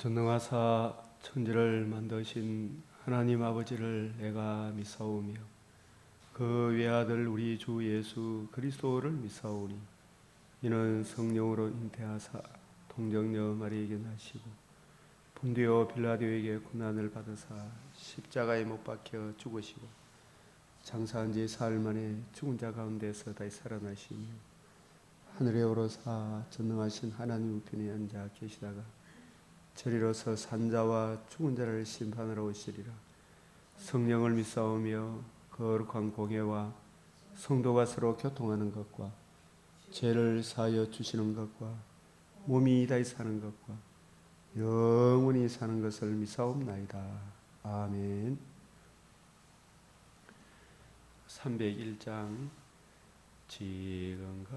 전능하사 천지를 만드신 하나님 아버지를 내가 믿사오며 그 외아들 우리 주 예수 그리스도를 믿사오니 이는 성령으로 잉태하사 동정녀 마리에게 나시고 본디오 빌라도에게 고난을 받으사 십자가에 못 박혀 죽으시고 장사한 지 사흘 만에 죽은 자 가운데서 다시 살아나시며 하늘에 오르사 전능하신 하나님 우편에 앉아 계시다가 저리로서 산자와 죽은 자를 심판하러 오시리라. 성령을 믿사오며 거룩한 공회와 성도가 서로 교통하는 것과 죄를 사하여 주시는 것과 몸이 다시 사는 것과 영원히 사는 것을 믿사옵나이다. 아멘. 301장 지금까지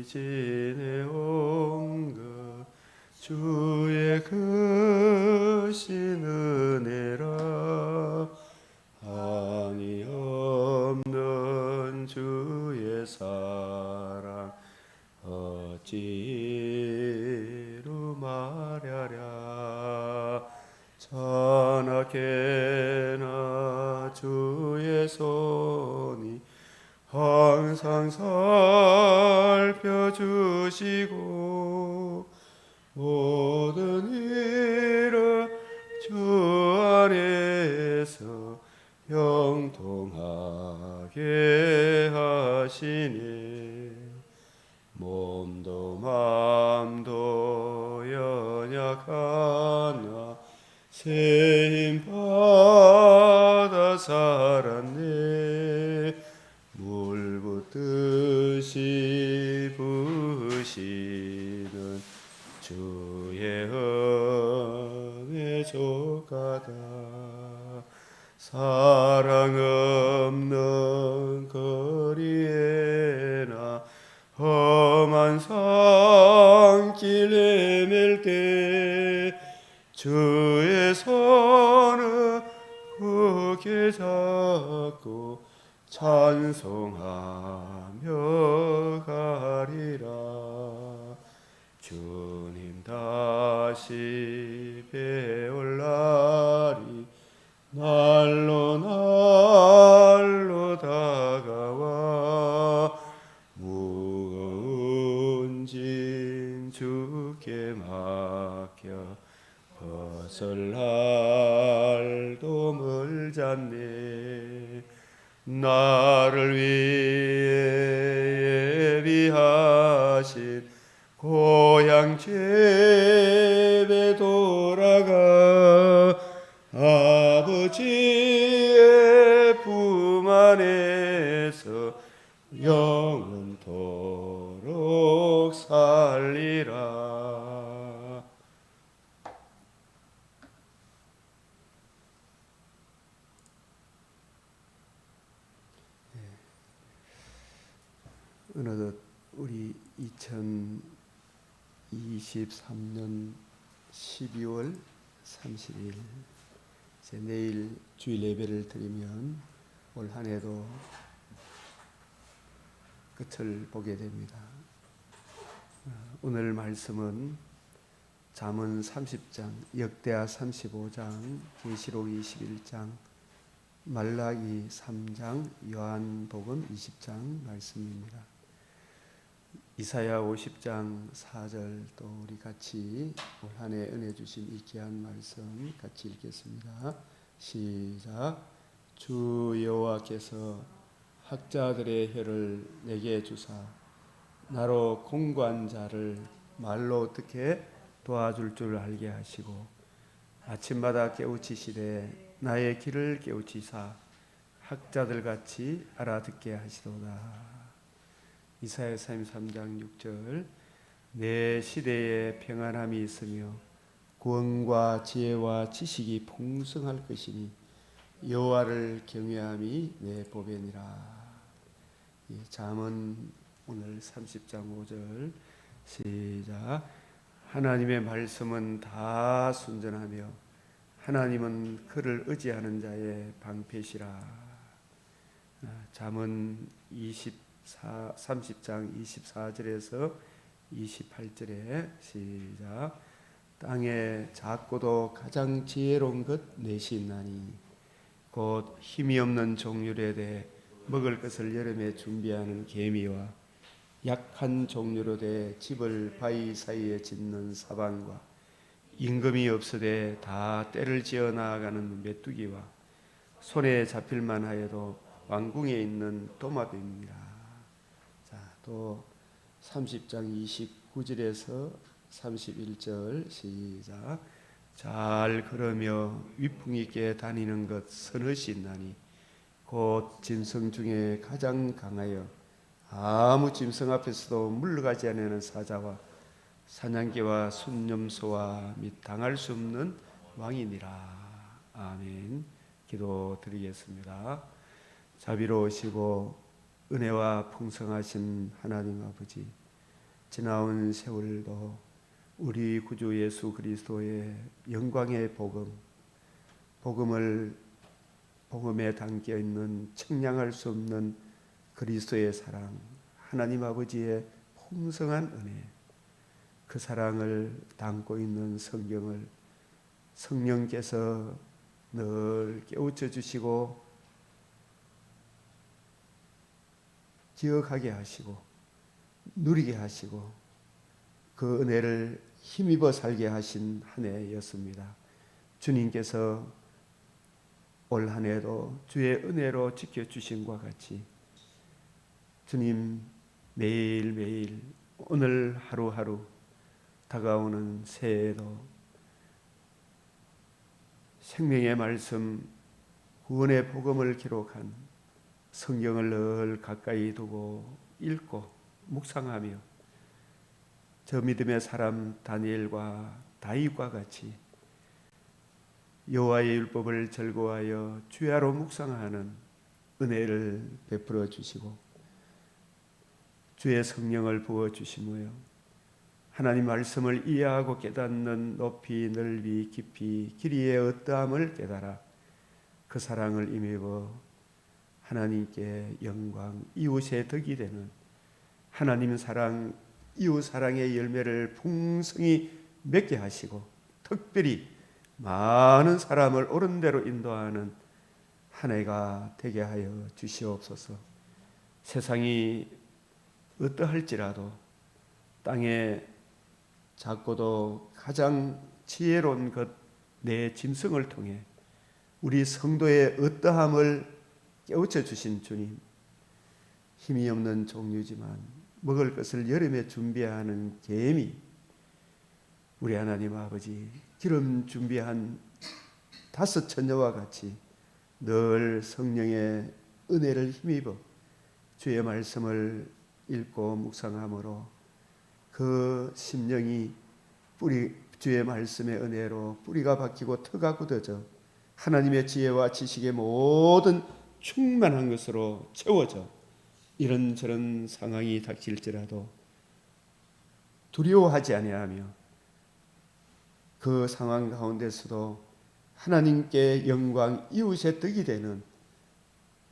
지내온 것 주의 크신 은혜라. 한이 없는 주의 사랑 어찌로 말하랴. 천하게나 주의 손이 항상 살펴주시고 모든 일을 주 안에서 형통하게 하시니 몸도 마음도 연약하나 새 힘 받아 살았네. 물 붓듯이 부으시는 주의 은혜 조가다. 사랑 없는 거리에나 험한 산길 헤맬 때 주의 손을 굳게 잡고 찬송하며 가리라. 주님 다시 배울 날이 날로 날로 다가와 무거운 짐 주께 맡겨 벗을 날도 멀잖네. 나를 위해 예비하신 고향 집에 돌아가 아버지의 품 안에서 영원토록 살리라. 어느덧 우리 2023년 12월 30일 이제 내일 주일 예배를 드리면 올 한 해도 끝을 보게 됩니다. 오늘 말씀은 잠언 30장, 역대하 35장, 계시록 21장, 말라기 3장, 요한복음 20장 말씀입니다. 이사야 50장 4절 또 우리 같이 올 한 해 은혜 주신 이 귀한 말씀 같이 읽겠습니다. 시작. 주 여호와께서 학자들의 혀를 내게 주사 나로 공고한 자를 말로 어떻게 도와줄 줄 알게 하시고 아침마다 깨우치시되 나의 길을 깨우치사 학자들 같이 알아듣게 하시도다. 이사야 33장 6절 내 시대에 평안함이 있으며 구원과 지혜와 지식이 풍성할 것이니 여호와를 경외함이 내 보배니라. 잠언 오늘 30장 5절 시작. 하나님의 말씀은 다 순전하며 하나님은 그를 의지하는 자의 방패시라. 잠언 30장 24절에서 28절에 시작. 땅에 작고도 가장 지혜로운 것 넷이 있나니 곧 힘이 없는 종류에 대해 먹을 것을 여름에 준비하는 개미와 약한 종류로 돼 집을 바위 사이에 짓는 사방과 임금이 없으되 다 때를 지어 나아가는 메뚜기와 손에 잡힐만 하여도 왕궁에 있는 도마뱀이라. 자, 또 30장 29절에서 31절 시작. 잘 걸으며 위풍 있게 다니는 것 서너시 있나니 곧 짐승 중에 가장 강하여 아무 짐승 앞에서도 물러가지 않는 사자와 사냥개와 순념소와 및 당할 수 없는 왕이니라. 아멘. 기도드리겠습니다. 자비로우시고 은혜와 풍성하신 하나님 아버지, 지나온 세월도 우리 구주 예수 그리스도의 영광의 복음에 담겨 있는 청량할 수 없는 그리스도의 사랑, 하나님 아버지의 풍성한 은혜, 그 사랑을 담고 있는 성경을 성령께서 늘 깨우쳐 주시고 기억하게 하시고 누리게 하시고 그 은혜를 힘입어 살게 하신 한 해였습니다. 주님께서 올 한 해도 주의 은혜로 지켜주신과 같이 주님 매일매일 오늘 하루하루 다가오는 새해에도 생명의 말씀 구원의 복음을 기록한 성경을 늘 가까이 두고 읽고 묵상하며 저 믿음의 사람 다니엘과 다윗과 같이 여호와의 율법을 즐거워하여 주야로 묵상하는 은혜를 베풀어 주시고 주의 성령을 부어 주시며 하나님 말씀을 이해하고 깨닫는 높이 넓이 깊이 길이의 어떠함을 깨달아 그 사랑을 힘입어 하나님께 영광 이웃의 덕이 되는 하나님 사랑 이웃 사랑의 열매를 풍성히 맺게 하시고 특별히 많은 사람을 옳은 대로 인도하는 한 해가 되게 하여 주시옵소서. 세상이 어떠할지라도 땅에 작고도 가장 지혜로운 것 내 짐승을 통해 우리 성도의 어떠함을 깨우쳐 주신 주님, 힘이 없는 종류지만 먹을 것을 여름에 준비하는 개미, 우리 하나님 아버지 기름 준비한 5 처녀와 같이 늘 성령의 은혜를 힘입어 주의 말씀을 읽고 묵상함으로 그 심령이 주의 말씀의 은혜로 뿌리가 박히고 터가 굳어져 하나님의 지혜와 지식의 모든 충만한 것으로 채워져 이런저런 상황이 닥칠지라도 두려워하지 아니하며 그 상황 가운데서도 하나님께 영광 이웃의 덕이 되는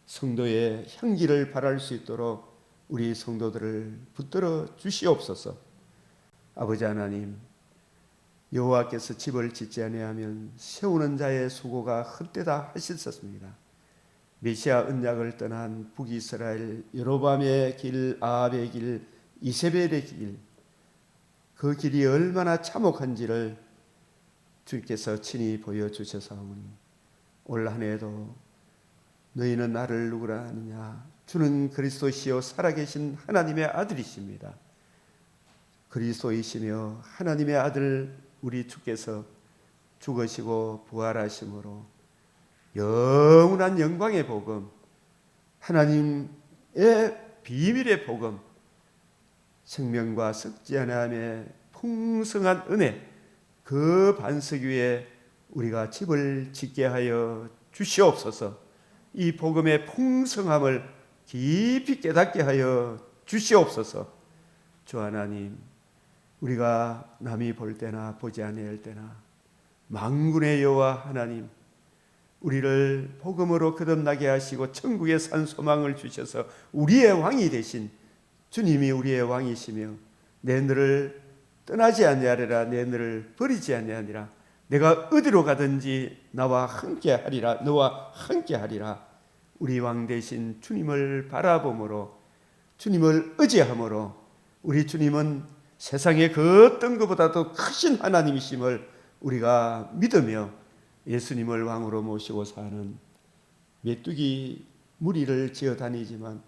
성도의 향기를 발할 수 있도록 우리 성도들을 붙들어 주시옵소서. 아버지 하나님, 여호와께서 집을 짓지 아니하면 세우는 자의 수고가 헛되다 하셨습니다. 메시아 언약을 떠난 북이스라엘 여로보암의 길, 아합의 길, 이세벨의 길, 그 길이 얼마나 참혹한지를 주께서 친히 보여주셔서오니 올 한 해도 너희는 나를 누구라 하느냐? 주는 그리스도시요 살아계신 하나님의 아들이십니다. 그리스도이시며 하나님의 아들 우리 주께서 죽으시고 부활하심으로 영원한 영광의 복음, 하나님의 비밀의 복음, 생명과 썩지 아니함의 풍성한 은혜, 그 반석 위에 우리가 집을 짓게 하여 주시옵소서. 이 복음의 풍성함을 깊이 깨닫게 하여 주시옵소서. 주 하나님, 우리가 남이 볼 때나 보지 아니할 때나 만군의 여호와 하나님, 우리를 복음으로 거듭나게 하시고 천국의 산 소망을 주셔서 우리의 왕이 되신 주님이 우리의 왕이시며 내 너를 떠나지 아니하리라. 내 너를 버리지 아니하니라. 내가 어디로 가든지 나와 함께하리라. 너와 함께하리라. 우리 왕 대신 주님을 바라봄으로, 주님을 의지함으로, 우리 주님은 세상의 그 어떤 것보다도 크신 하나님이심을 우리가 믿으며 예수님을 왕으로 모시고 사는 메뚜기 무리를 지어 다니지만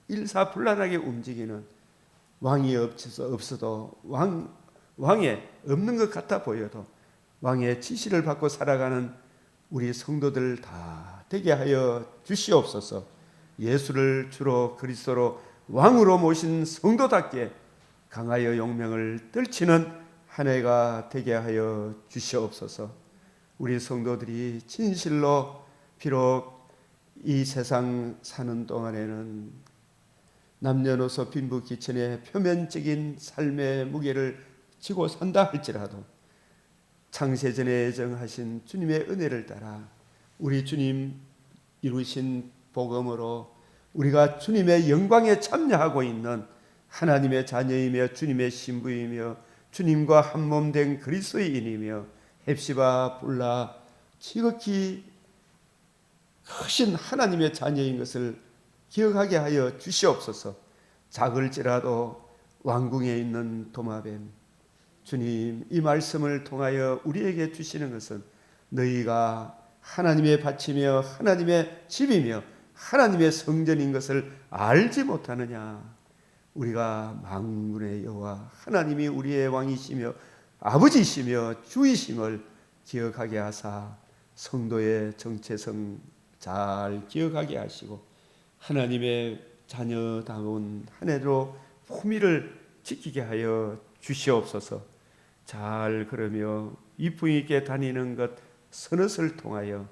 일사불란하게 움직이는 왕이 없어도 왕에 없는 것 같아 보여도 왕의 지시를 받고 살아가는 우리 성도들 다 되게 하여 주시옵소서. 예수를 주로 그리스도로 왕으로 모신 성도답게 강하여 용명을 떨치는 한 해가 되게 하여 주시옵소서. 우리 성도들이 진실로 비록 이 세상 사는 동안에는 남녀노소 빈부귀천의 표면적인 삶의 무게를 지고 산다 할지라도 창세전에 정하신 주님의 은혜를 따라 우리 주님 이루신 복음으로 우리가 주님의 영광에 참여하고 있는 하나님의 자녀이며 주님의 신부이며 주님과 한몸 된 그리스도인이며 헵시바 불라 지극히 크신 하나님의 자녀인 것을 기억하게 하여 주시옵소서. 작을지라도 왕궁에 있는 도마뱀, 주님 이 말씀을 통하여 우리에게 주시는 것은 너희가 하나님의 밭이며 하나님의 집이며 하나님의 성전인 것을 알지 못하느냐. 우리가 만군의 여호와 하나님이 우리의 왕이시며 아버지시며 주이심을 기억하게 하사 성도의 정체성 잘 기억하게 하시고 하나님의 자녀다운 한 해로 품위를 지키게 하여 주시옵소서. 잘 걸으며 이쁨 있게 다니는 것 선엇을 통하여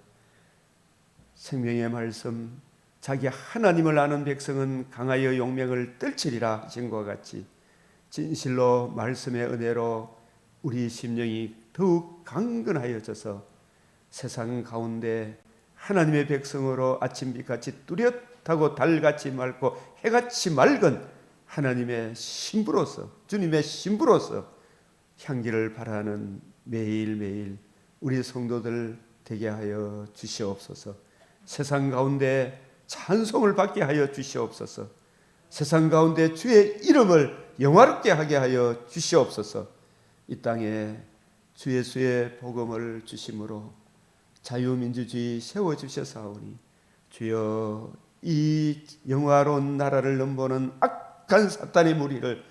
생명의 말씀 자기 하나님을 아는 백성은 강하여 용명을 떨치리라 하신 것 같이 진실로 말씀의 은혜로 우리 심령이 더욱 강건하여져서 세상 가운데 하나님의 백성으로 아침빛같이 뚜렷하고 달같이 맑고 해같이 맑은 하나님의 신부로서 주님의 신부로서 향기를 발하는 매일매일 우리 성도들 되게 하여 주시옵소서. 세상 가운데 찬송을 받게 하여 주시옵소서. 세상 가운데 주의 이름을 영화롭게 하게 하여 주시옵소서. 이 땅에 주 예수의 복음을 주심으로 자유민주주의 세워주셔사오니 주여 이 영화로운 나라를 넘보는 악한 사탄의 무리를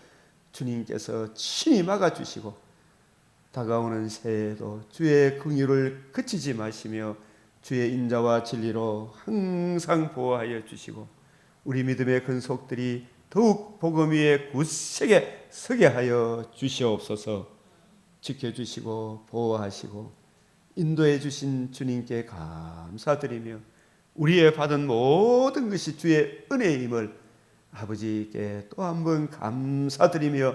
주님께서 친히 막아주시고 다가오는 새해에도 주의 긍휼을 그치지 마시며 주의 인자와 진리로 항상 보호하여 주시고 우리 믿음의 근속들이 더욱 복음 위에 굳세게 서게 하여 주시옵소서. 지켜주시고 보호하시고 인도해 주신 주님께 감사드리며 우리의 받은 모든 것이 주의 은혜임을 아버지께 또 한 번 감사드리며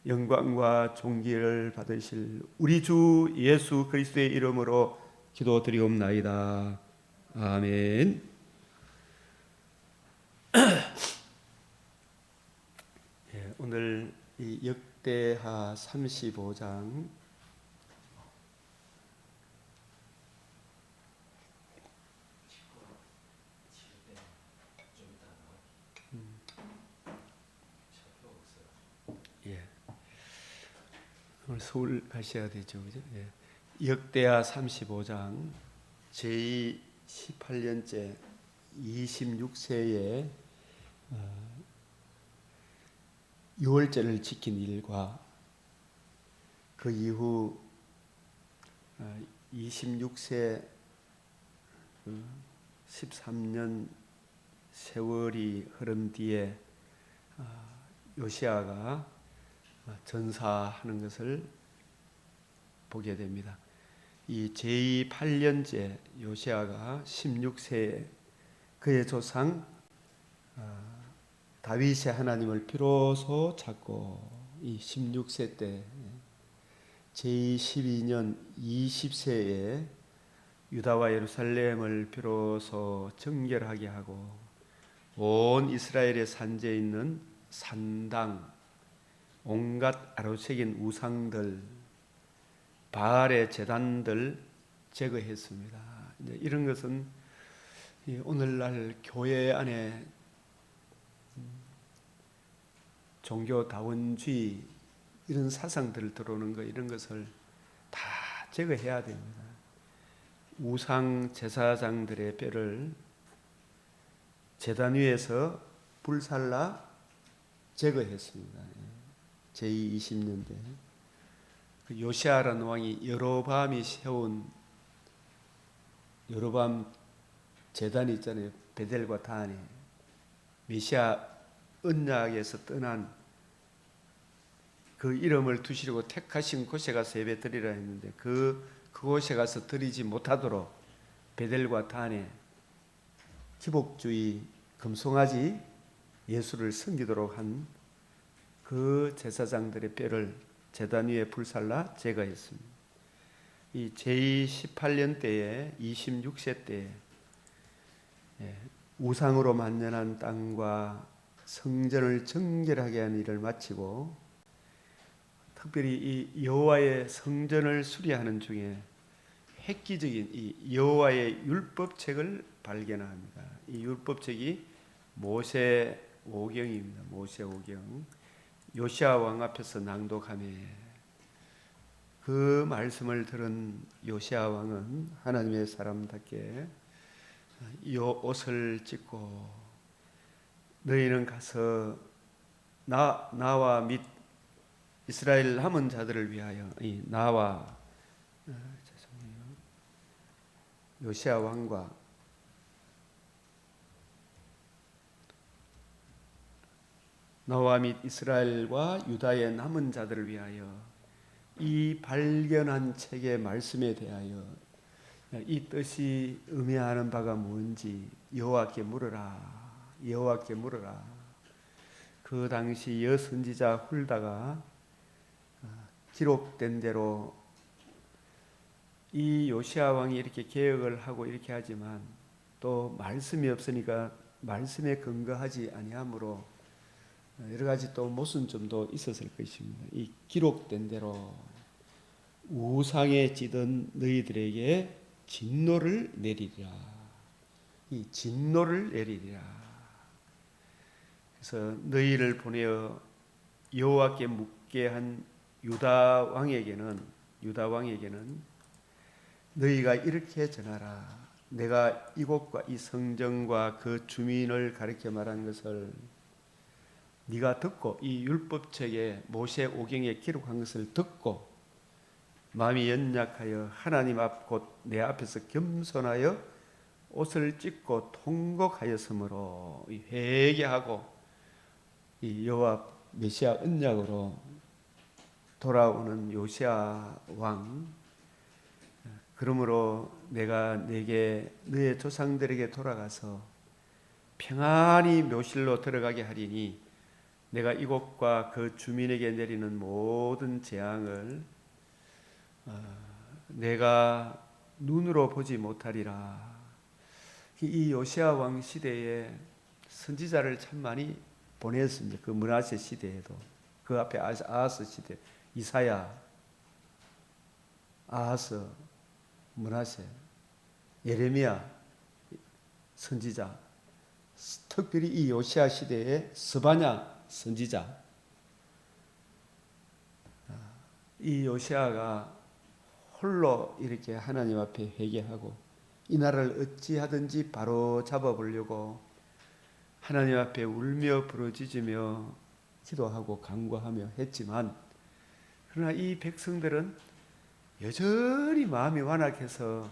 영광과 존귀를 받으실 우리 주 예수 그리스도의 이름으로 기도드리옵나이다. 아멘. 오늘 이 역대하 35장 오늘 서울 가셔야 되죠, 그죠? 역대하 35장 제 18년째 26세에 유월절을 지킨 일과 그 이후 26세 13년 세월이 흐른 뒤에 요시아가 전사하는 것을 보게 됩니다. 이 제8년째 요시아가 16세에 그의 조상 다윗의 하나님을 비로소 찾고 이 16세 때 제12년 20세에 유다와 예루살렘을 비로소 정결하게 하고 온 이스라엘의 산지에 있는 산당 온갖 아로새긴 우상들, 바알의 제단들 제거했습니다. 이제 이런 것은 오늘날 교회 안에 종교다원주의 이런 사상들 들어오는 거, 이런 것을 다 제거해야 됩니다. 우상 제사장들의 뼈를 제단 위에서 불살라 제거했습니다. 제20년대 그 요시아라는 왕이 여로보암이 세운 여로보암 제단이 있잖아요. 베델과 단에 메시아 언약에서 떠난 그 이름을 두시려고 택하신 곳에 가서 예배 드리라 했는데 그곳에 가서 드리지 못하도록 베델과 단에 기복주의 금송아지 예수를 섬기도록 한 그 제사장들의 뼈를 제단 위에 불살라 제거했습니다. 이 제18년 때에 26세 때에 우상으로 만연한 땅과 성전을 정결하게 하는 일을 마치고 특별히 이 여호와의 성전을 수리하는 중에 획기적인 이 여호와의 율법책을 발견합니다. 이 율법책이 모세오경입니다. 모세오경. 요시아 왕 앞에서 낭독하며 그 말씀을 들은 요시아 왕은 하나님의 사람답게 이 옷을 찢고 너희는 가서 나와 및 이스라엘 남은 자들을 위하여 이 나와 요시아 왕과 나와 및 이스라엘과 유다의 남은 자들을 위하여 이 발견한 책의 말씀에 대하여 이 뜻이 의미하는 바가 뭔지 여호와께 물으라. 여호와께 물으라. 그 당시 여선지자 훌다가 기록된 대로 이 요시아 왕이 이렇게 개혁을 하고 이렇게 하지만 또 말씀이 없으니까 말씀에 근거하지 아니하므로 여러 가지 또 모순점도 있었을 것입니다. 이 기록된 대로 우상에 찌든 너희들에게 진노를 내리리라. 이 진노를 내리리라. 그래서 너희를 보내어 여호와께 묻게 한 유다 왕에게는 너희가 이렇게 전하라. 내가 이곳과 이 성전과 그 주민을 가리켜 말한 것을 네가 듣고 이 율법책에 모세오경에 기록한 것을 듣고 마음이 연약하여 하나님 앞 곧 내 앞에서 겸손하여 옷을 찢고 통곡하였으므로 회개하고 이 여호와 메시아 언약으로 돌아오는 요시아 왕, 그러므로 내가 네게 너의 조상들에게 돌아가서 평안히 묘실로 들어가게 하리니 내가 이곳과 그 주민에게 내리는 모든 재앙을 내가 눈으로 보지 못하리라. 이 요시아 왕 시대에 선지자를 참 많이 보냈습니다. 그 므낫세 시대에도 그 앞에 아하스 시대, 이사야, 아하스, 므낫세, 예레미야 선지자, 특별히 이 요시아 시대에 스바냐 선지자, 이 요시아가 홀로 이렇게 하나님 앞에 회개하고 이 나라를 어찌하든지 바로 잡아보려고 하나님 앞에 울며 부르짖으며 기도하고 간구하며 했지만, 그러나 이 백성들은 여전히 마음이 완악해서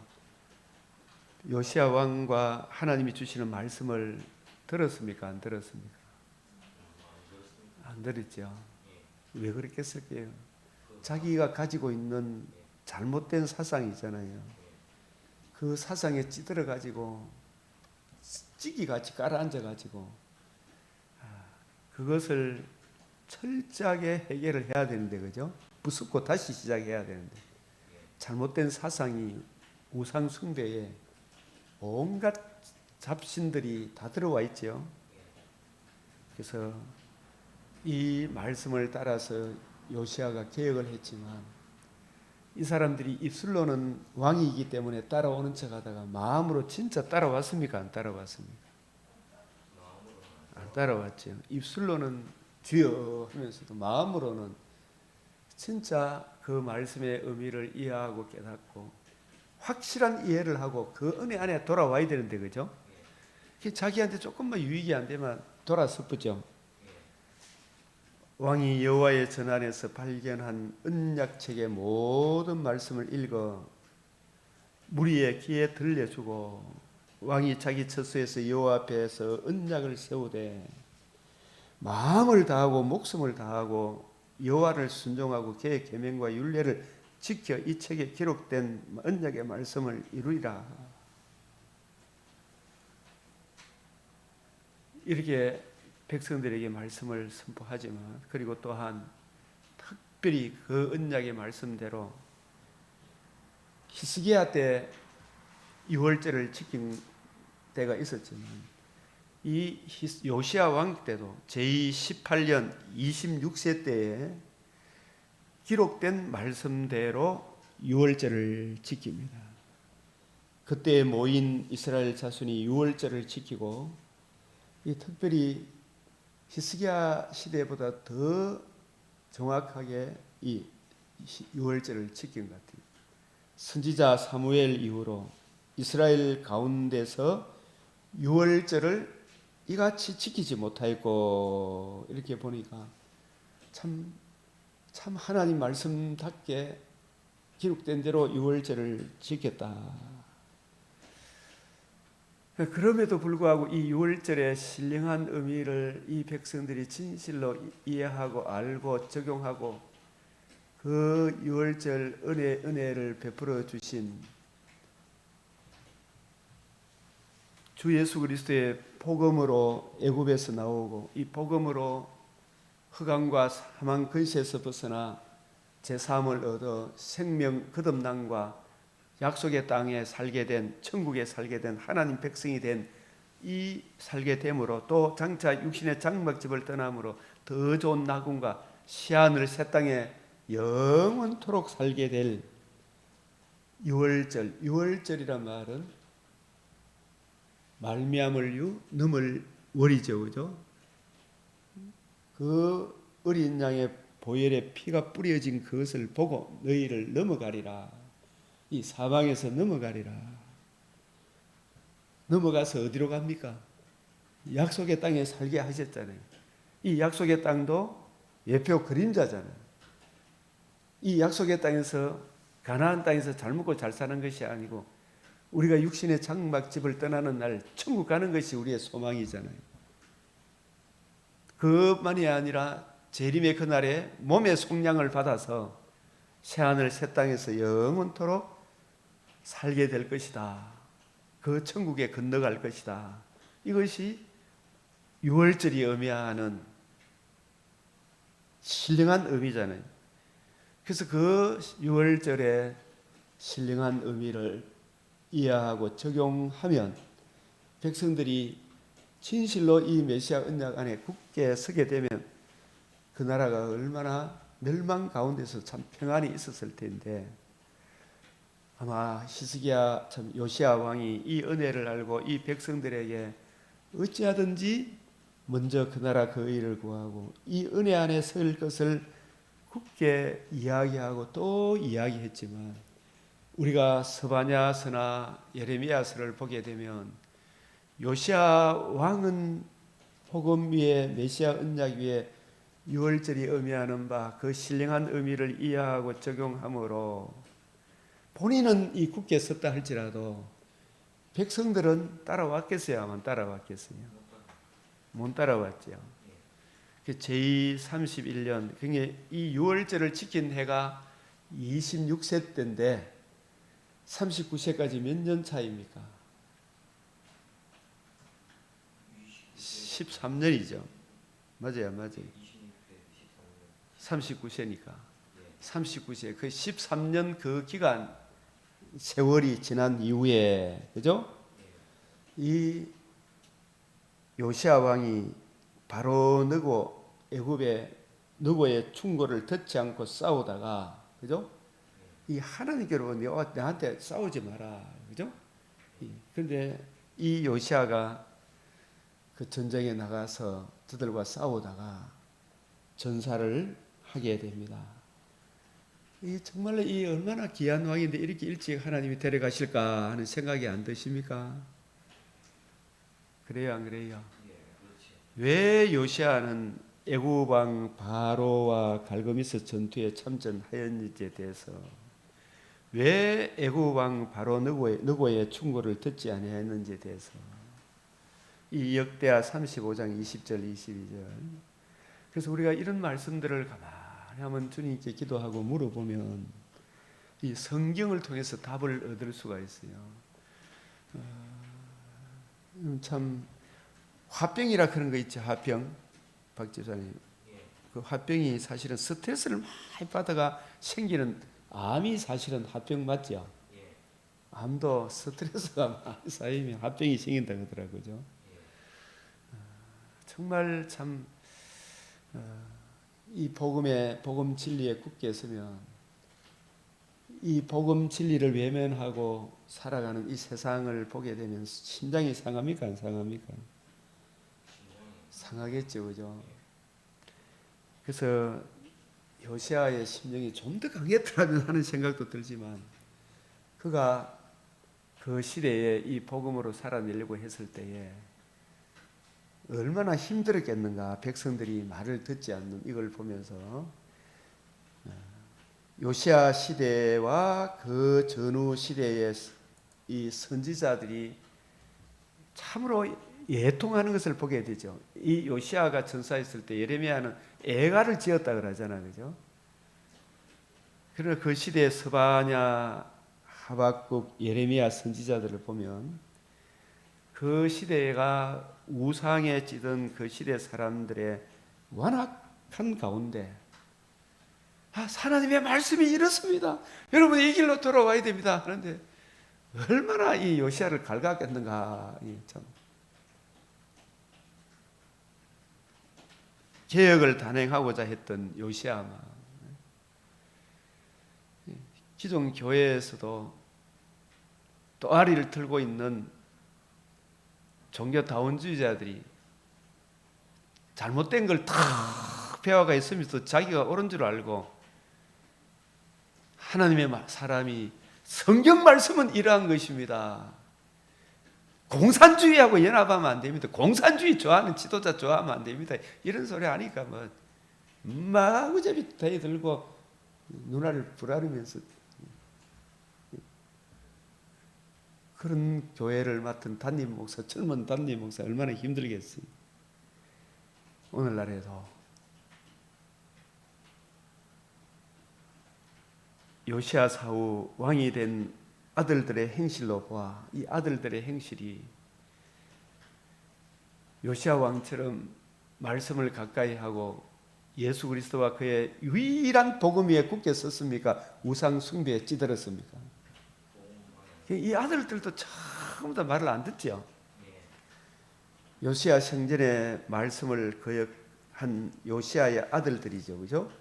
요시아 왕과 하나님이 주시는 말씀을 들었습니까? 안 들었습니까? 안 들었죠. 왜 그랬겠을까요? 자기가 가지고 있는 잘못된 사상이 있잖아요. 그 사상에 찌들어 가지고 찌기같이 깔아앉아 가지고 그것을 철저하게 해결을 해야 되는데, 그죠? 부수고 다시 시작해야 되는데 잘못된 사상이 우상 숭배에 온갖 잡신들이 다 들어와 있죠. 그래서 이 말씀을 따라서 요시아가 개혁을 했지만 이 사람들이 입술로는 왕이기 때문에 따라오는 척하다가 마음으로 진짜 따라왔습니까? 안 따라왔습니까? 안 따라왔죠. 입술로는 주여 하면서도 마음으로는 진짜 그 말씀의 의미를 이해하고 깨닫고 확실한 이해를 하고 그 은혜 안에 돌아와야 되는데, 그죠? 자기한테 조금만 유익이 안 되면 돌아서쁘죠. 왕이 여호와의 전안에서 발견한 언약책의 모든 말씀을 읽어 무리의 귀에 들려주고 왕이 자기 처소에서 여호와 앞에서 언약을 세우되 마음을 다하고 목숨을 다하고 여호와를 순종하고 그의 계명과 율례를 지켜 이 책에 기록된 언약의 말씀을 이루리라. 이렇게 백성들에게 말씀을 선포하지만, 그리고 또한 특별히 그 언약의 말씀대로 히스기야 때 유월절을 지킨 때가 있었지만, 이 요시야 왕 때도 제18년 26세 때에 기록된 말씀대로 유월절을 지킵니다. 그때 모인 이스라엘 자손이 유월절을 지키고, 이 특별히 히스기야 시대보다 더 정확하게 이 유월절을 지킨 것 같아요. 선지자 사무엘 이후로 이스라엘 가운데서 유월절을 이같이 지키지 못하였고, 이렇게 보니까 참 하나님 말씀답게 기록된 대로 유월절을 지켰다. 그럼에도 불구하고 이 유월절의 신령한 의미를 이 백성들이 진실로 이해하고 알고 적용하고 그 유월절 은혜를 베풀어 주신 주 예수 그리스도의 복음으로 애굽에서 나오고, 이 복음으로 흑암과 사망 근시에서 벗어나 제3을 얻어 생명 거듭남과 약속의 땅에 살게 된, 천국에 살게 된 하나님 백성이 된 이 살게 됨으로, 또 장차 육신의 장막집을 떠남으로 더 좋은 낙원과 새하늘 새 땅에 영원토록 살게 될 유월절. 유월절이란 말은 말미암을 유, 넘을 월이죠, 그죠? 그 어린 양의 보혈의 피가 뿌려진 그것을 보고 너희를 넘어가리라. 이 사방에서 넘어가리라. 넘어가서 어디로 갑니까? 약속의 땅에 살게 하셨잖아요. 이 약속의 땅도 예표 그림자잖아요. 이 약속의 땅에서, 가나안 땅에서 잘 먹고 잘 사는 것이 아니고 우리가 육신의 장막집을 떠나는 날 천국 가는 것이 우리의 소망이잖아요. 그뿐만이 아니라 재림의 그날에 몸의 속량을 받아서 새하늘 새 땅에서 영원토록 살게 될 것이다. 그 천국에 건너갈 것이다. 이것이 유월절이 의미하는 신령한 의미잖아요. 그래서 그 유월절의 신령한 의미를 이해하고 적용하면 백성들이 진실로 이 메시아 언약 안에 굳게 서게 되면 그 나라가 얼마나 멸망 가운데서 참 평안이 있었을 텐데, 아마 히스기야 참 요시야 왕이 이 은혜를 알고 이 백성들에게 어찌하든지 먼저 그 나라 그 의를 구하고 이 은혜 안에 설 것을 굳게 이야기하고 또 이야기했지만, 우리가 스바냐서나 예레미야서를 보게 되면 요시야 왕은 복음 위에, 메시아 언약 위에 유월절이 의미하는 바 그 신령한 의미를 이해하고 적용함으로 본인은 이 굳게 섰다 할지라도 백성들은 따라왔겠어요? 안 따라왔겠어요? 못 따라왔죠. 제31년, 그게 이 유월절을 지킨 해가 26세 때인데 39세까지 몇 년 차입니까? 13년이죠. 맞아요. 39세니까. 39세, 그 13년 그 기간, 세월이 지난 이후에, 그죠? 이 요시야 왕이 바로 너고 애굽의 누구의 충고를 듣지 않고 싸우다가, 그죠? 이 하나님께로 너가 나한테 싸우지 마라, 그죠? 그런데 이 요시아가 그 전쟁에 나가서 저들과 싸우다가 전사를 하게 됩니다. 이 정말로 이 얼마나 귀한 왕인데 이렇게 일찍 하나님이 데려가실까 하는 생각이 안 드십니까? 그래요, 안 그래요? 왜 요시아는 애굽 왕 바로와 갈그미스 전투에 참전하였는지에 대해서, 왜 애굽 왕 바로 느고의 충고를 듣지 아니했는지에 대해서, 이 역대하 35장 20절 22절. 그래서 우리가 이런 말씀들을 가만히 한번 주님께 기도하고 물어보면 이 성경을 통해서 답을 얻을 수가 있어요. 참 화병이라 그런 거 있죠. 화병. 박 집사님. 그 화병이 사실은 스트레스를 많이 받아가 생기는 암이 사실은 화병 맞죠? 암도 스트레스가 많이 쌓이면 화병이 생긴다고 하더라고요. 정말 참 이 복음 진리에 굳게 서면 이 복음 진리를 외면하고 살아가는 이 세상을 보게 되면 심장이 상합니까? 안 상합니까? 상하겠죠, 그죠? 그래서 요시아의 심령이 좀 더 강했더라면 하는 생각도 들지만, 그가 그 시대에 이 복음으로 살아내려고 했을 때에 얼마나 힘들었겠는가. 백성들이 말을 듣지 않는 이걸 보면서 요시아 시대와 그 전후 시대의 이 선지자들이 참으로 예통하는 것을 보게 되죠. 이 요시아가 전사했을 때 예레미야는 애가를 지었다 그러잖아요, 그죠? 그러나 그 시대의 스바냐, 하박국, 예레미야 선지자들을 보면 그 시대가 우상에 찌든 그 시대 사람들의 완악한 가운데 하나님의 말씀이 이렇습니다. 여러분 이 길로 돌아와야 됩니다. 그런데 얼마나 이 요시아를 갈갔겠는가. 참 개혁을 단행하고자 했던 요시아만 기존 교회에서도 또아리를 틀고 있는 종교다원주의자들이 잘못된 걸 탁 배워가 있으면서 자기가 옳은 줄 알고, 하나님의 사람이 성경 말씀은 이러한 것입니다. 공산주의하고 연합하면 안 됩니다. 공산주의 좋아하는 지도자 좋아하면 안 됩니다. 이런 소리 하니까 뭐 마구잡이 대에 들고 눈알을 부라리면서 그런 교회를 맡은 담임 목사, 젊은 담임 목사 얼마나 힘들겠어요. 오늘날에도 요시아 사후 왕이 된 아들들의 행실로 보아 이 아들들의 행실이 요시아 왕처럼 말씀을 가까이 하고 예수 그리스도와 그의 유일한 복음 위에 굳게 섰습니까? 우상 숭배에 찌들었습니까? 이 아들들도 전부 다 말을 안 듣죠. 요시아 생전에 말씀을 거역한 요시아의 아들들이죠, 그죠?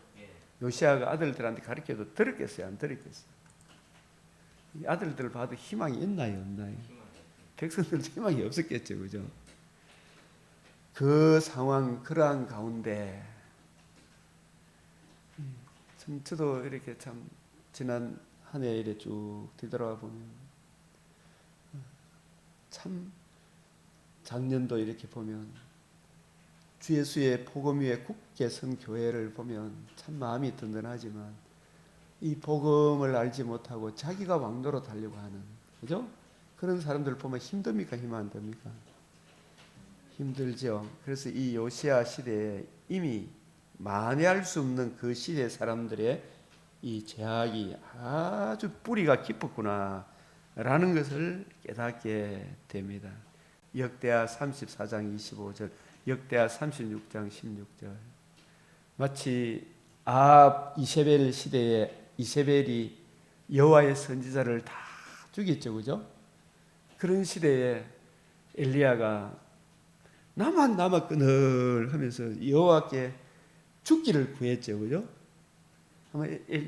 요시아가 아들들한테 가르쳐도 들었겠어요, 안 들었겠어요? 이 아들들 봐도 희망이 있나요, 없나요? 백성들 희망이 없었겠죠, 그죠? 그 상황, 그러한 가운데 참 저도 이렇게 참 지난 한 해 이래 쭉 뒤돌아가 보면 참 작년도 이렇게 보면 주 예수의 복음 위에 굳게 선 교회를 보면 참 마음이 든든하지만 이 복음을 알지 못하고 자기가 왕도로 달려고 하는, 그죠? 그런 사람들 보면 힘듭니까? 힘 안 듭니까? 힘들죠. 그래서 이 요시아 시대에 이미 만회할 수 없는 그 시대 사람들의 이 죄악이 아주 뿌리가 깊었구나 라는 것을 깨닫게 됩니다. 역대하 34장 25절, 역대하 36장 16절. 마치 이세벨 시대에 이세벨이 여호와의 선지자를 다 죽였죠, 그죠? 그런 시대에 엘리야가 나만 남았거늘 하면서 여호와께 죽기를 구했죠, 그죠? 아마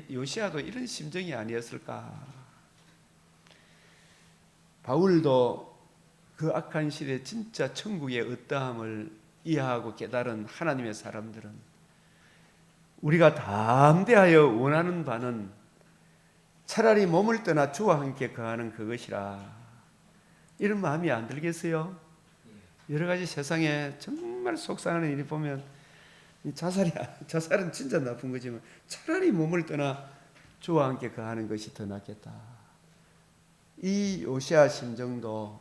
요시야도 이런 심정이 아니었을까? 바울도 그 악한 시대에 진짜 천국의 어떠함을 이해하고 깨달은 하나님의 사람들은 우리가 담대하여 원하는 바는 차라리 몸을 떠나 주와 함께 거하는 그것이라. 이런 마음이 안 들겠어요? 여러 가지 세상에 정말 속상하는 일이 보면 자살은 진짜 나쁜 거지만 차라리 몸을 떠나 주와 함께 거하는 것이 더 낫겠다. 이 요시야 심정도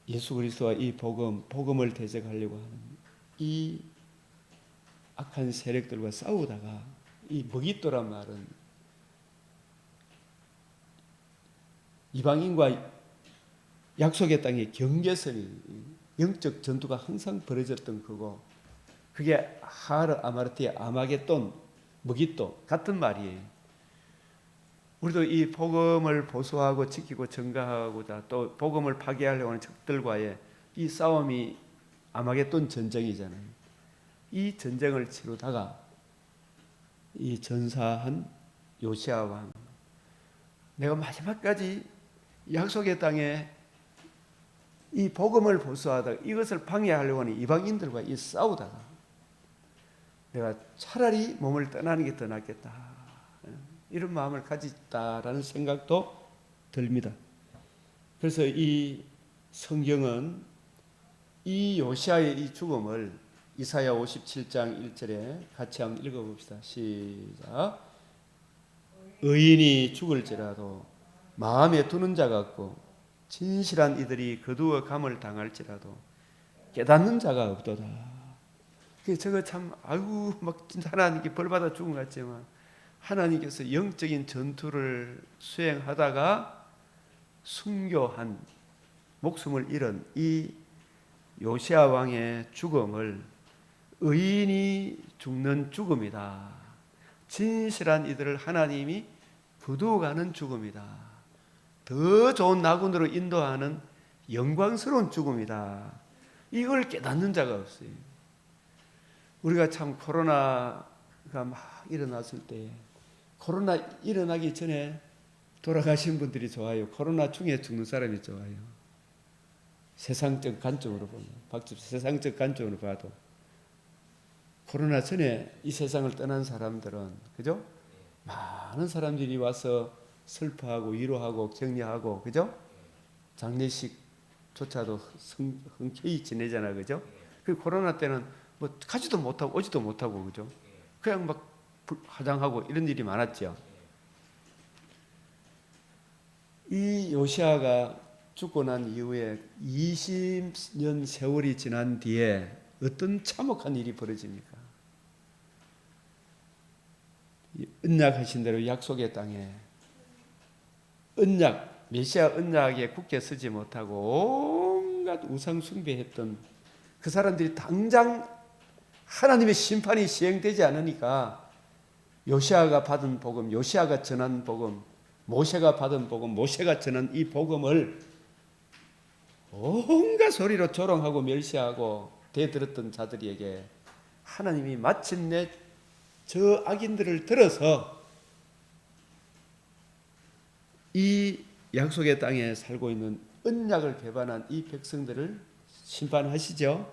예수 그리스도와 이 복음을 대적하려고 하는 이 악한 세력들과 싸우다가 이 머깃도란 말은 이방인과 약속의 땅의 경계선이 영적 전투가 항상 벌어졌던 거고 그게 하르 아마르티의 아마겟돈 머깃도 같은 말이에요. 우리도 이 복음을 보수하고 지키고 증가하고자 또 복음을 파괴하려고 하는 적들과의 이 싸움이 아마겟돈 전쟁이잖아요. 이 전쟁을 치르다가 이 전사한 요시야 왕, 내가 마지막까지 약속의 땅에 이 복음을 보수하다가 이것을 방해하려고 하는 이방인들과 이 싸우다가 내가 차라리 몸을 떠나는 게 더 낫겠다, 이런 마음을 가졌다라는 생각도 듭니다. 그래서 이 성경은 이 요시야의 이 죽음을 이사야 57장 1절에 같이 한번 읽어봅시다. 시작. 의인이 죽을지라도 마음에 두는 자가 없고 진실한 이들이 거두어 감을 당할지라도 깨닫는 자가 없도다. 저거 참 아이고 막 진짜 하나님께 벌받아 죽은 것 같지만 하나님께서 영적인 전투를 수행하다가 순교한 목숨을 잃은 이 요시야 왕의 죽음을 의인이 죽는 죽음이다. 진실한 이들을 하나님이 거두어가는 죽음이다. 더 좋은 나군으로 인도하는 영광스러운 죽음이다. 이걸 깨닫는 자가 없어요. 우리가 참 코로나가 막 일어났을 때 코로나 일어나기 전에 돌아가신 분들이 좋아요. 코로나 중에 죽는 사람이 좋아요. 세상적 관점으로 보면, 세상적 관점으로 봐도 코로나 전에 이 세상을 떠난 사람들은, 그죠? 많은 사람들이 와서 슬퍼하고 위로하고 격려하고, 그죠? 장례식조차도 흔쾌히 지내잖아, 그죠? 그 코로나 때는 뭐 가지도 못하고 오지도 못하고, 그죠? 그냥 막 화장하고 이런 일이 많았죠. 이 요시야가 죽고 난 이후에 20년 세월이 지난 뒤에 어떤 참혹한 일이 벌어집니까? 언약하신 대로 약속의 땅에 메시아 언약에 굳게 서지 못하고 온갖 우상 숭배했던 그 사람들이 당장 하나님의 심판이 시행되지 않으니까 요시야가 받은 복음, 요시야가 전한 복음, 모세가 받은 복음, 모세가 전한 이 복음을 온갖 소리로 조롱하고 멸시하고 대들었던 자들에게 하나님이 마침내 저 악인들을 들어서 이 약속의 땅에 살고 있는 언약을 배반한 이 백성들을 심판하시죠.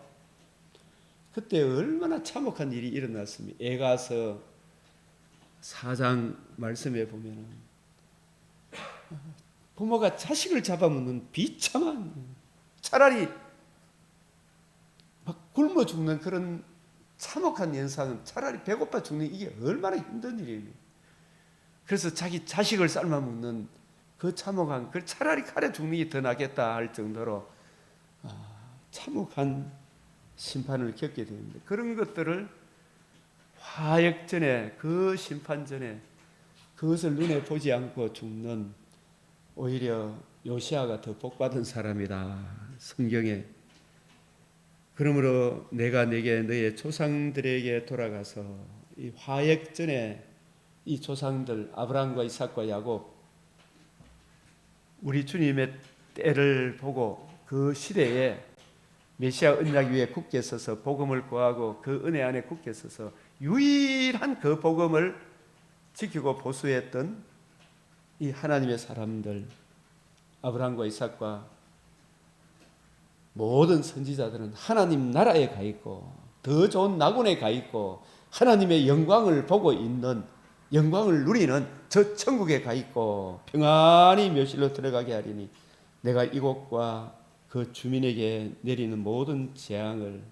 그때 얼마나 참혹한 일이 일어났습니까? 에가서 4장 말씀에 보면은 부모가 자식을 잡아먹는 비참한, 차라리 막 굶어 죽는 그런 참혹한 현상은 차라리 배고파 죽는 이게 얼마나 힘든 일입니까? 그래서 자기 자식을 삶아 먹는 그 참혹한, 그 차라리 칼에 죽는 게 더 낫겠다 할 정도로 참혹한 심판을 겪게 됩니다. 그런 것들을 화역 전에, 그 심판 전에 그것을 눈에 보지 않고 죽는 오히려 요시야가 더 복받은 사람이다, 성경에. 그러므로 내가 내게 너의 조상들에게 돌아가서 이 화역 전에 이 조상들 아브라함과 이삭과 야곱, 우리 주님의 때를 보고 그 시대에 메시아 언약 위에 굳게 서서 복음을 구하고 그 은혜 안에 굳게 서서 유일한 그 복음을 지키고 보수했던 이 하나님의 사람들, 아브라함과 이삭과 모든 선지자들은 하나님 나라에 가 있고 더 좋은 낙원에 가 있고 하나님의 영광을 보고 있는, 영광을 누리는 저 천국에 가 있고 평안히 묘실로 들어가게 하리니 내가 이곳과 그 주민에게 내리는 모든 재앙을,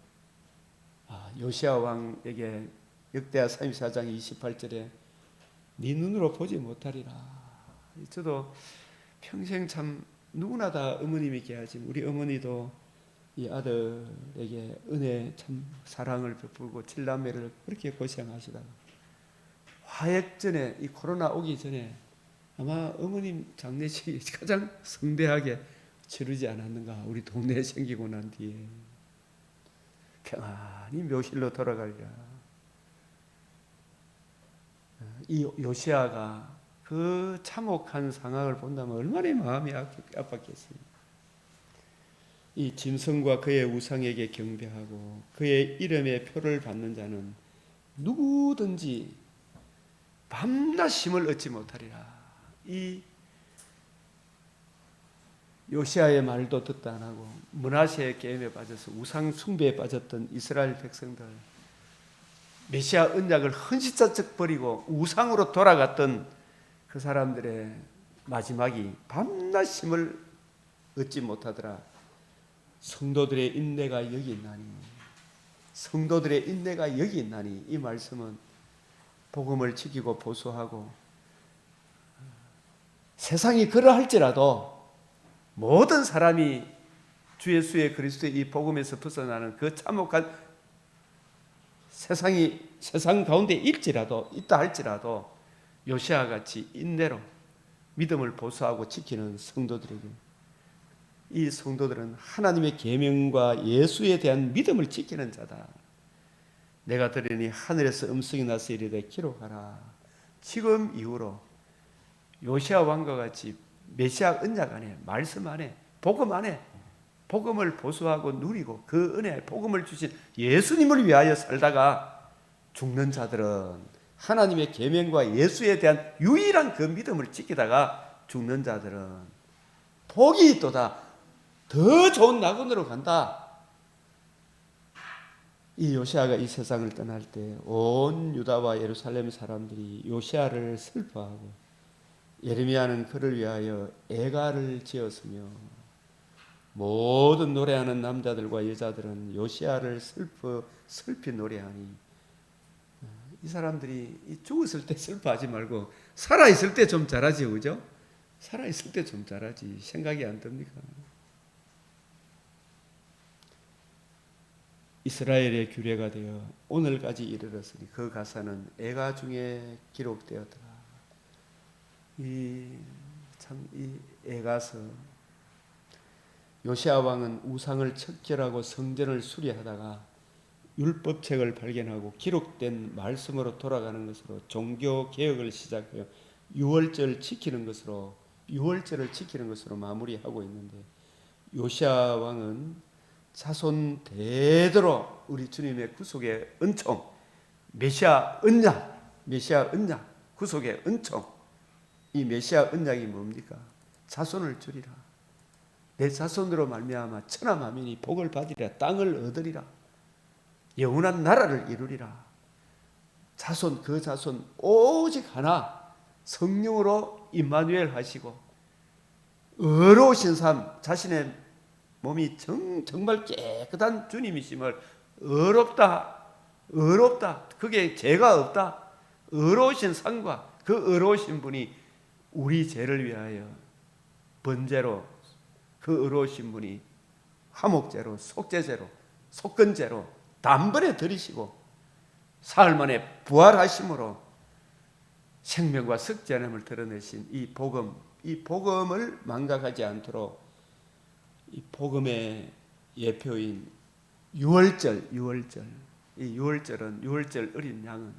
요시아 왕에게 역대하 34장 28절에 네 눈으로 보지 못하리라. 저도 평생 참 누구나 다 어머님이 계시지만 우리 어머니도 이 아들에게 은혜 참 사랑을 베풀고 칠남매를 그렇게 고생하시다가 화약 전에, 이 코로나 오기 전에 아마 어머님 장례식이 가장 성대하게 치르지 않았는가. 우리 동네에 생기고 난 뒤에 평안히 묘실로 돌아가리라. 이 요시아가 그 참혹한 상황을 본다면 얼마나 마음이 아팠겠습니까? 이 짐승과 그의 우상에게 경배하고 그의 이름에 표를 받는 자는 누구든지 밤낮 힘을 얻지 못하리라. 이 요시아의 말도 듣도 안 하고 므낫세의 게임에 빠져서 우상 숭배에 빠졌던 이스라엘 백성들, 메시아 언약을 헌시자적 버리고 우상으로 돌아갔던 그 사람들의 마지막이 밤낮 힘을 얻지 못하더라. 성도들의 인내가 여기 있나니, 성도들의 인내가 여기 있나니, 이 말씀은 복음을 지키고 보수하고 세상이 그러할지라도 모든 사람이 주 예수의 그리스도의 이 복음에서 벗어나는 그 참혹한 세상 가운데 있다 할지라도 요시아 같이 인내로 믿음을 보수하고 지키는 성도들에게, 이 성도들은 하나님의 계명과 예수에 대한 믿음을 지키는 자다. 내가 들으니 하늘에서 음성이 나서 이르되 기록하라. 지금 이후로 요시아 왕과 같이 메시아 언약 안에, 말씀 안에, 복음 안에 복음을 보수하고 누리고 그 은혜, 복음을 주신 예수님을 위하여 살다가 죽는 자들은, 하나님의 계명과 예수에 대한 유일한 그 믿음을 지키다가 죽는 자들은 복이 있도다. 더 좋은 낙원으로 간다. 이 요시아가 이 세상을 떠날 때 온 유다와 예루살렘 사람들이 요시아를 슬퍼하고 예레미야는 그를 위하여 애가를 지었으며 모든 노래하는 남자들과 여자들은 요시아를 슬피 노래하니, 이 사람들이 죽었을 때 슬퍼하지 말고 살아있을 때 좀 잘하지, 그죠? 살아있을 때 좀 잘하지. 생각이 안 듭니까? 이스라엘의 규례가 되어 오늘까지 이르렀으니 그 가사는 애가 중에 기록되었더라. 이 애가서, 요시아 왕은 우상을 척결하고 성전을 수리하다가 율법책을 발견하고 기록된 말씀으로 돌아가는 것으로 종교 개혁을 시작하여 유월절을 지키는 것으로 마무리하고 있는데, 요시아 왕은 자손 대대로 우리 주님의 구속의 은총, 메시아 언약 구속의 은총, 이 메시아 언약이 뭡니까? 자손을 주리라. 내 자손으로 말미암아 천하 만민이 복을 받으리라. 땅을 얻으리라. 영원한 나라를 이루리라. 자손, 그 자손 오직 하나, 성령으로 임마누엘 하시고 의로우신 삶, 자신의 몸이 정말 깨끗한 주님이심을 의롭다, 그게 죄가 없다, 의로우신 삶과 그 의로우신 분이 우리 죄를 위하여 번제로, 그 의로우신 분이 화목제로, 속죄제로, 속건제로 단번에 드리시고 사흘 만에 부활하심으로 생명과 석전함을 드러내신 이 복음을 망각하지 않도록 이 복음의 예표인 유월절, 이 유월절 어린 양은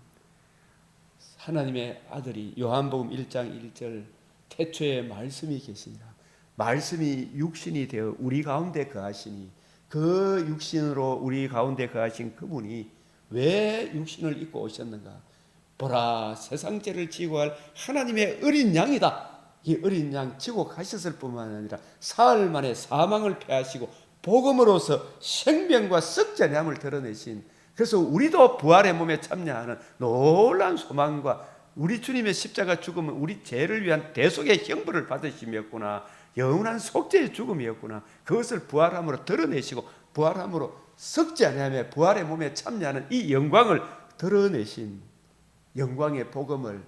하나님의 아들이 요한복음 1장 1절 태초에 말씀이 계시니라. 말씀이 육신이 되어 우리 가운데 거하시니 그 육신으로 우리 가운데 거하신 그분이 왜 육신을 입고 오셨는가? 보라, 세상 죄를 지고 할 하나님의 어린 양이다. 이 어린 양 지고 가셨을 뿐만 아니라 사흘 만에 사망을 패하시고 복음으로서 생명과 썩지 아니함을 드러내신, 그래서 우리도 부활의 몸에 참여하는 놀라운 소망과 우리 주님의 십자가 죽음은 우리 죄를 위한 대속의 형벌을 받으심이었구나, 영원한 속죄의 죽음이었구나, 그것을 부활함으로 드러내시고 부활함으로 썩지 아니하며 부활의 몸에 참여하는 이 영광을 드러내신 영광의 복음을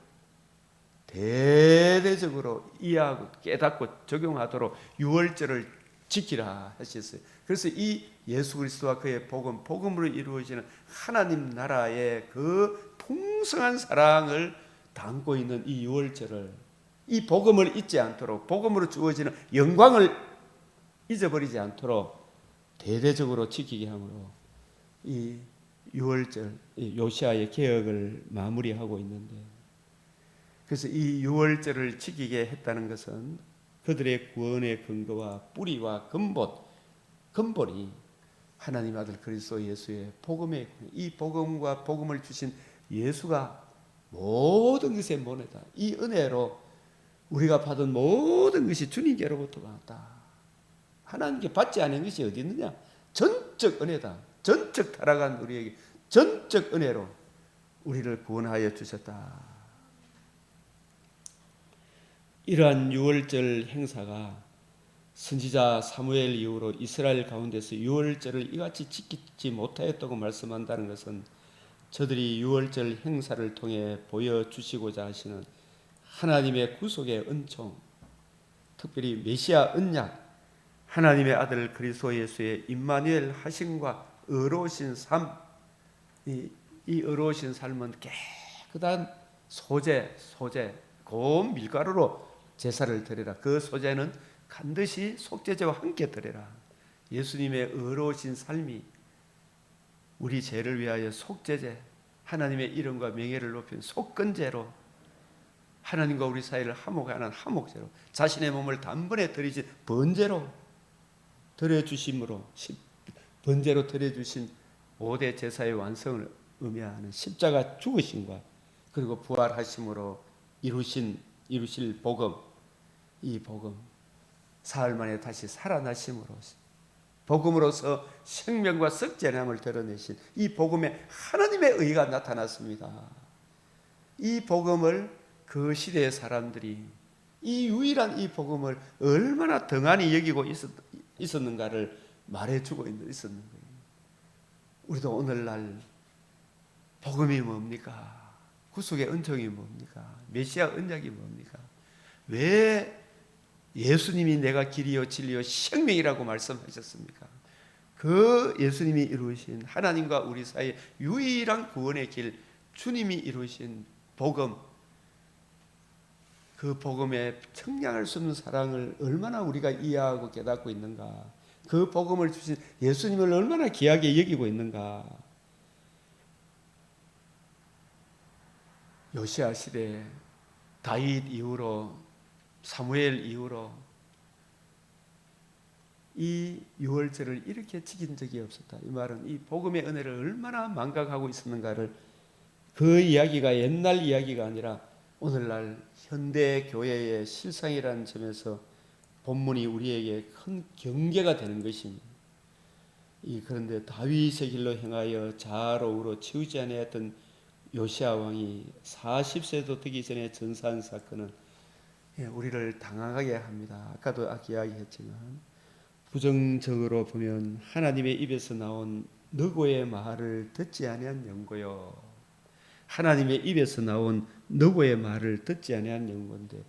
대대적으로 이해하고 깨닫고 적용하도록 유월절을 지키라 하셨어요. 그래서 이 예수 그리스도와 그의 복음으로 이루어지는 하나님 나라의 그 풍성한 사랑을 담고 있는 이 유월절을, 이 복음을 잊지 않도록, 복음으로 주어지는 영광을 잊어버리지 않도록 대대적으로 지키게 함으로 이 유월절, 요시아의 개혁을 마무리하고 있는데, 그래서 이 유월절을 지키게 했다는 것은 그들의 구원의 근거와 뿌리와 근본이 하나님 아들 그리스도 예수의 복음의, 이 복음과 복음을 주신 예수가 모든 것의 모내다. 이 은혜로 우리가 받은 모든 것이 주님께로부터 왔다. 하나님께 받지 않은 것이 어디 있느냐? 전적 은혜다. 전적 타락한 우리에게 전적 은혜로 우리를 구원하여 주셨다. 이러한 유월절 행사가 선지자 사무엘 이후로 이스라엘 가운데서 유월절을 이같이 지키지 못하였다고 말씀한다는 것은 저들이 유월절 행사를 통해 보여주시고자 하시는 하나님의 구속의 은총, 특별히 메시아 언약, 하나님의 아들 그리스도 예수의 임마누엘 하심과 의로우신 삶, 이 의로우신 삶은 깨끗한 소재, 고운 밀가루로 제사를 드려라. 그 소재는 반드시 속죄제와 함께 드려라. 예수님의 의로우신 삶이 우리 죄를 위하여 속죄제, 하나님의 이름과 명예를 높인 속건제로, 하나님과 우리 사이를 화목하는 화목제로, 자신의 몸을 단번에 드리신 번제로 드려주심으로, 번제로 드려주신 5대 제사의 완성을 의미하는 십자가 죽으심과 그리고 부활하심으로 이루실 복음, 이 복음, 사흘 만에 다시 살아나심으로 복음으로서 생명과 썩지 않음을 드러내신 이 복음에 하나님의 의가 나타났습니다. 이 복음을 그 시대의 사람들이 이 유일한 이 복음을 얼마나 등한히 여기고 있었는가를 말해주고 있었는 거예요. 우리도 오늘날 복음이 뭡니까? 구속의 은총이 뭡니까? 메시아 언약이 뭡니까? 왜 예수님이 내가 길이요 진리요 생명이라고 말씀하셨습니까? 그 예수님이 이루신 하나님과 우리 사이의 유일한 구원의 길, 주님이 이루신 복음, 그 복음에 청량할 수 없는 사랑을 얼마나 우리가 이해하고 깨닫고 있는가, 그 복음을 주신 예수님을 얼마나 귀하게 여기고 있는가. 요시아 시대, 다윗 이후로, 사무엘 이후로 이 유월절을 이렇게 지킨 적이 없었다. 이 말은 이 복음의 은혜를 얼마나 망각하고 있었는가를, 그 이야기가 옛날 이야기가 아니라 오늘날 현대 교회의 실상이라는 점에서 본문이 우리에게 큰 경계가 되는 것입니다. 그런데 다윗의 길로 행하여 자아로 치우지 아니하였던 요시아 왕이 40세도 되기 전에 전사한 사건은 우리를 당황하게 합니다. 아까도 이야기했지만 부정적으로 보면 하나님의 입에서 나온 너고의 말을 듣지 아니한 영고요. 하나님의 입에서 나온 너고의 말을 듣지 아니한 영고인데,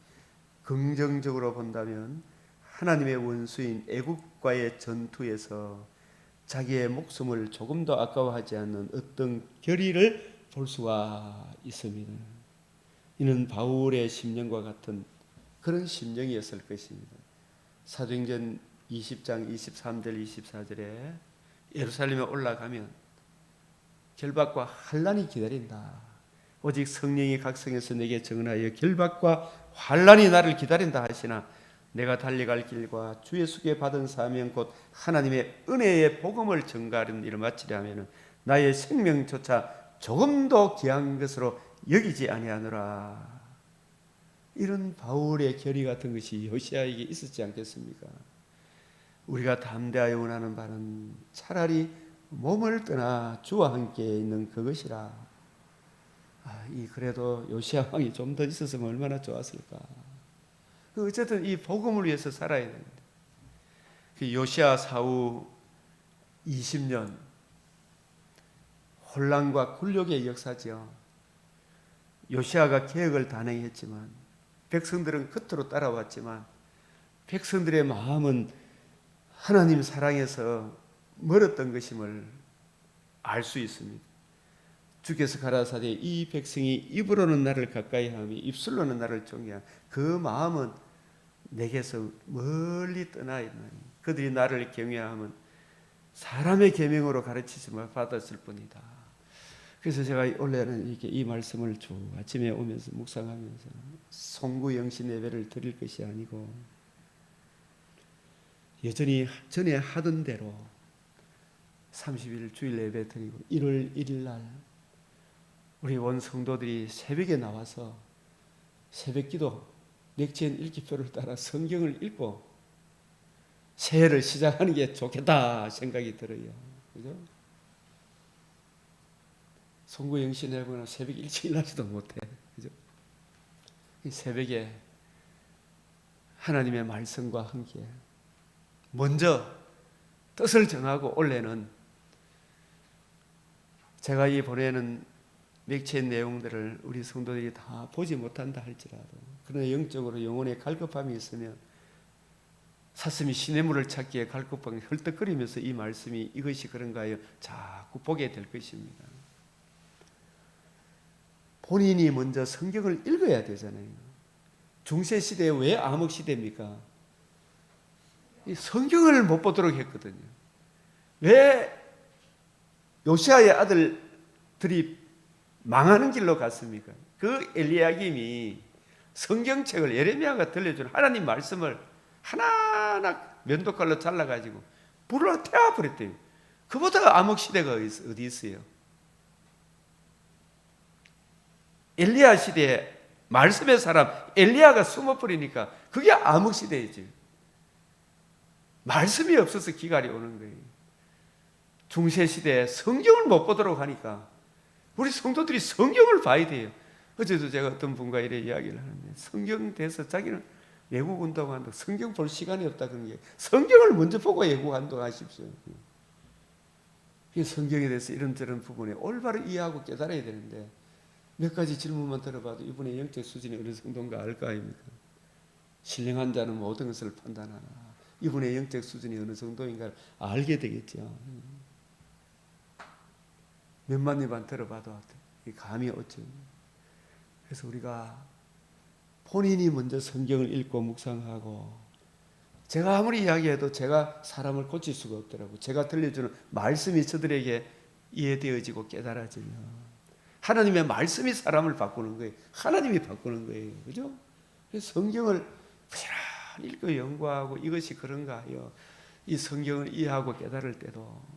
긍정적으로 본다면 하나님의 원수인 애국과의 전투에서 자기의 목숨을 조금 더 아까워하지 않는 어떤 결의를 볼 수가 있습니다. 이는 바울의 심령과 같은 그런 심령이었을 것입니다. 사도행전 20장 23절 24절에 예루살렘에 올라가면 결박과 환난이 기다린다. 오직 성령이 각성해서 내게 증언하여 결박과 환난이 나를 기다린다 하시나 내가 달려갈 길과 주의 수께 받은 사명 곧 하나님의 은혜의 복음을 전가하는 일을 마치려 하면 나의 생명조차 조금도 귀한 것으로 여기지 아니하노라. 이런 바울의 결의 같은 것이 요시야에게 있었지 않겠습니까? 우리가 담대하여 원하는 바는 차라리 몸을 떠나 주와 함께 있는 그것이라. 그래도 요시야 왕이 좀 더 있었으면 얼마나 좋았을까. 어쨌든 이 복음을 위해서 살아야 되는데, 그 요시야 사후 20년 혼란과 굴욕의 역사죠. 요시야가 개혁을 단행했지만 백성들은 겉으로 따라왔지만 백성들의 마음은 하나님 사랑에서 멀었던 것임을 알 수 있습니다. 주께서 가라사대 이 백성이 입으로는 나를 가까이 하며 입술로는 나를 존경하며 그 마음은 내게서 멀리 떠나 있나니 그들이 나를 경외하면 사람의 계명으로 가르치심을 받았을 뿐이다. 그래서 제가 원래는 이렇게 이 말씀을 주 아침에 오면서 묵상하면서 송구영신 예배를 드릴 것이 아니고 여전히 전에 하던 대로 30일 주일 예배 드리고 1월 1일 날 우리 원 성도들이 새벽에 나와서 새벽기도 맥주엔 읽기표를 따라 성경을 읽고 새해를 시작하는 게 좋겠다 생각이 들어요. 그죠? 송구영신 예배는 새벽 일찍 일어나지도 못해. 그죠? 이 새벽에 하나님의 말씀과 함께 먼저 뜻을 정하고 올해는 제가 이 보내는 맥주의 내용들을 우리 성도들이 다 보지 못한다 할지라도 그러나 영적으로 영혼에 갈급함이 있으면 사슴이 시냇물을 찾기에 갈급함이 헐떡거리면서 이 말씀이 이것이 그런가요? 자꾸 보게 될 것입니다. 본인이 먼저 성경을 읽어야 되잖아요. 중세시대에 왜 암흑시대입니까? 이 성경을 못 보도록 했거든요. 왜 요시야의 아들들이 망하는 길로 갔습니까? 그 엘리야김이 성경책을 예레미야가 들려준 하나님 말씀을 하나하나 면도칼로 잘라가지고 불로 태워버렸대요. 그보다 암흑시대가 어디 있어요? 엘리야 시대에 말씀의 사람 엘리야가 숨어버리니까 그게 암흑시대이지. 말씀이 없어서 기갈이 오는 거예요. 중세시대에 성경을 못 보도록 하니까 우리 성도들이 성경을 봐야 돼요. 어제도 제가 어떤 분과 이래 이야기를 하는데 성경 대해서 자기는 외국 운동한다고 성경 볼 시간이 없다 그런 게 성경을 먼저 보고 외국 운동하십시오. 성경에 대해서 이런저런 부분에 올바로 이해하고 깨달아야 되는데 몇 가지 질문만 들어봐도 이분의 영적 수준이 어느 정도인가 알 거 아닙니까? 신령한 자는 모든 것을 판단하나 이분의 영적 수준이 어느 정도인가 알게 되겠죠. 몇만 입만 들어봐도 감이 오죠. 그래서 우리가 본인이 먼저 성경을 읽고 묵상하고 제가 아무리 이야기해도 제가 사람을 고칠 수가 없더라고요. 제가 들려주는 말씀이 저들에게 이해되어지고 깨달아지면 하나님의 말씀이 사람을 바꾸는 거예요. 하나님이 바꾸는 거예요. 그죠? 그래서 성경을 부지런히 읽고 연구하고 이것이 그런가 하여 이 성경을 이해하고 깨달을 때도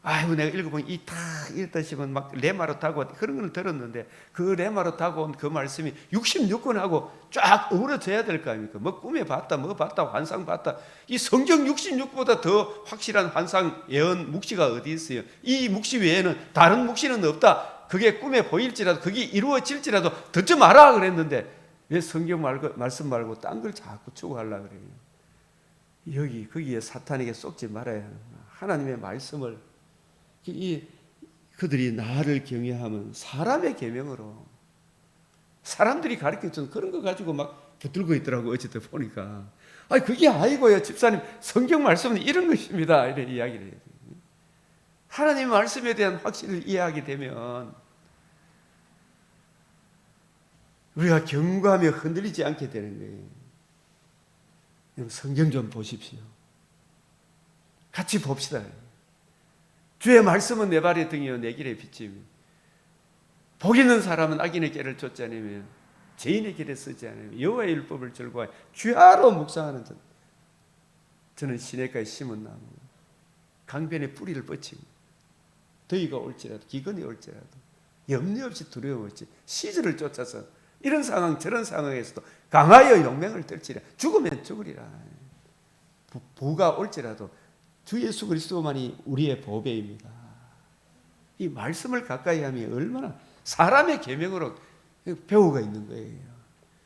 아이고 내가 읽어보니 이 다 읽다 싶으면 막 레마로 타고 그런 걸 들었는데 그 레마로 타고 온 그 말씀이 66권하고 쫙 어우러져야 될 거 아닙니까? 뭐 꿈에 봤다 뭐 봤다 환상 봤다 이 성경 66보다 더 확실한 환상 예언 묵시가 어디 있어요? 이 묵시 외에는 다른 묵시는 없다. 그게 꿈에 보일지라도 그게 이루어질지라도 듣지 마라 그랬는데 왜 성경 말고 말씀 말고 딴 걸 자꾸 추구하려고 그래요? 거기에 사탄에게 속지 말아야 하나님의 말씀을 그들이 나를 경외하면 사람의 계명으로 사람들이 가르쳐준 그런 거 가지고 막 붙들고 있더라고. 어쨌든 보니까 그게 아니고요 집사님 성경 말씀은 이런 것입니다 이런 이야기를 해요. 하나님 말씀에 대한 확신을 이해하게 되면 우리가 경고하며 흔들리지 않게 되는 거예요. 성경 좀 보십시오. 같이 봅시다. 주의 말씀은 내 발의 등이요 내 길의 빛이며 복 있는 사람은 악인의 길을 쫓지 않으며 죄인의 길에 쓰지 않으며 여호와의 율법을 즐거워하여 주야로 묵상하는 자. 저는 시냇가에 심은 나무, 강변에 뿌리를 뻗치고 더위가 올지라도 기근이 올지라도 염려 없이 두려움 없이 시절을 쫓아서 이런 상황 저런 상황에서도 강하여 용맹을 떨치라. 죽으면 죽으리라. 부가 올지라도 주 예수 그리스도만이 우리의 보배입니다. 이 말씀을 가까이 하면 얼마나 사람의 계명으로 배우가 있는 거예요.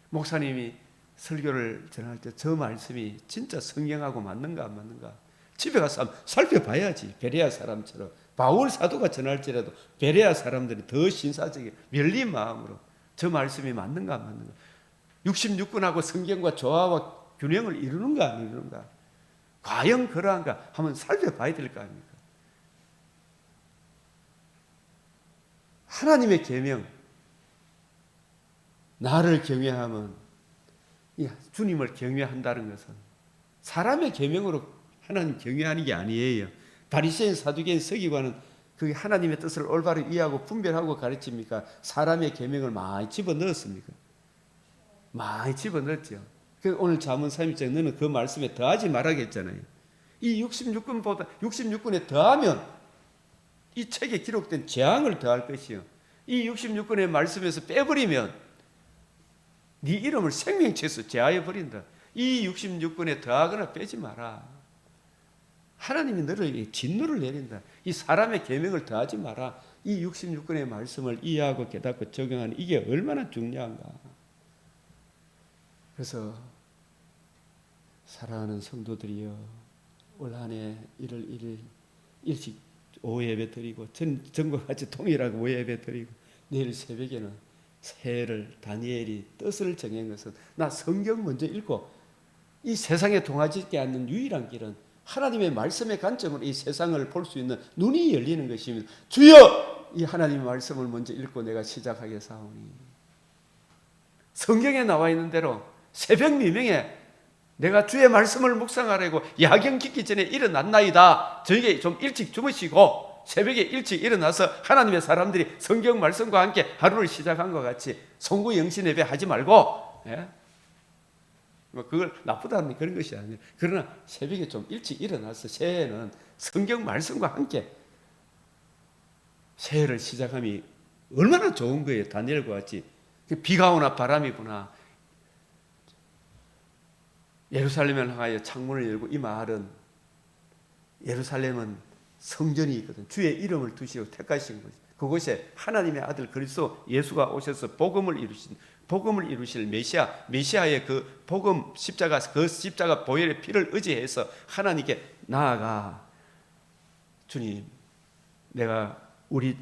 목사님이 설교를 전할 때 저 말씀이 진짜 성경하고 맞는가 안 맞는가 집에 가서 한번 살펴봐야지. 베레아 사람처럼 바울 사도가 전할지라도 베레아 사람들이 더 신사적인 열린 마음으로 저 말씀이 맞는가 안 맞는가, 66권하고 성경과 조화와 균형을 이루는가 안 이루는가, 과연 그러한가 한번 살펴봐야 될 거 아닙니까? 하나님의 계명, 나를 경외하면, 주님을 경외한다는 것은 사람의 계명으로 하나님 경외하는 게 아니에요. 바리새인, 사두개인, 서기관은 그 하나님의 뜻을 올바로 이해하고 분별하고 가르칩니까? 사람의 계명을 많이 집어넣었습니까? 많이 집어넣었죠. 오늘 잠언 3일장 너는 그 말씀에 더하지 말라겠잖아요. 이 66권에 더하면 이 책에 기록된 재앙을 더할 것이요, 이 66권의 말씀에서 빼버리면 네 이름을 생명체에서 제하여 버린다. 이 66권에 더하거나 빼지 마라. 하나님이 너를 진노를 내린다. 이 사람의 계명을 더하지 마라. 이 66권의 말씀을 이해하고 깨닫고 적용하는 이게 얼마나 중요한가. 그래서 사랑하는 성도들이여, 올 한 해 1월 1일 일찍 오후 예배 드리고 전과 같이 통일하고 오후 예배 드리고 내일 새벽에는 새해를 다니엘이 뜻을 정한 것은 나 성경 먼저 읽고 이 세상에 동화짓게 않는 유일한 길은 하나님의 말씀의 관점으로 이 세상을 볼 수 있는 눈이 열리는 것입니다. 주여, 이 하나님의 말씀을 먼저 읽고 내가 시작하겠사오니, 성경에 나와 있는 대로 새벽 미명에 내가 주의 말씀을 묵상하려고 야경 깊기 전에 일어났나이다. 저녁에 좀 일찍 주무시고 새벽에 일찍 일어나서 하나님의 사람들이 성경 말씀과 함께 하루를 시작한 것 같이 송구 영신 예배 하지 말고, 그걸 나쁘다는 그런 것이 아니에요. 그러나 새벽에 좀 일찍 일어나서 새해에는 성경 말씀과 함께 새해를 시작함이 얼마나 좋은 거예요. 다니엘과 같이 비가 오나 바람이 부나 예루살렘을 향하여 창문을 열고, 이 말은 예루살렘은 성전이 있거든. 주의 이름을 두시고 택하신 거지. 그곳에 하나님의 아들 그리스도 예수가 오셔서 복음을 이루실 메시아의 그 복음 십자가, 그 십자가 보혈의 피를 의지해서 하나님께 나아가, 주님, 내가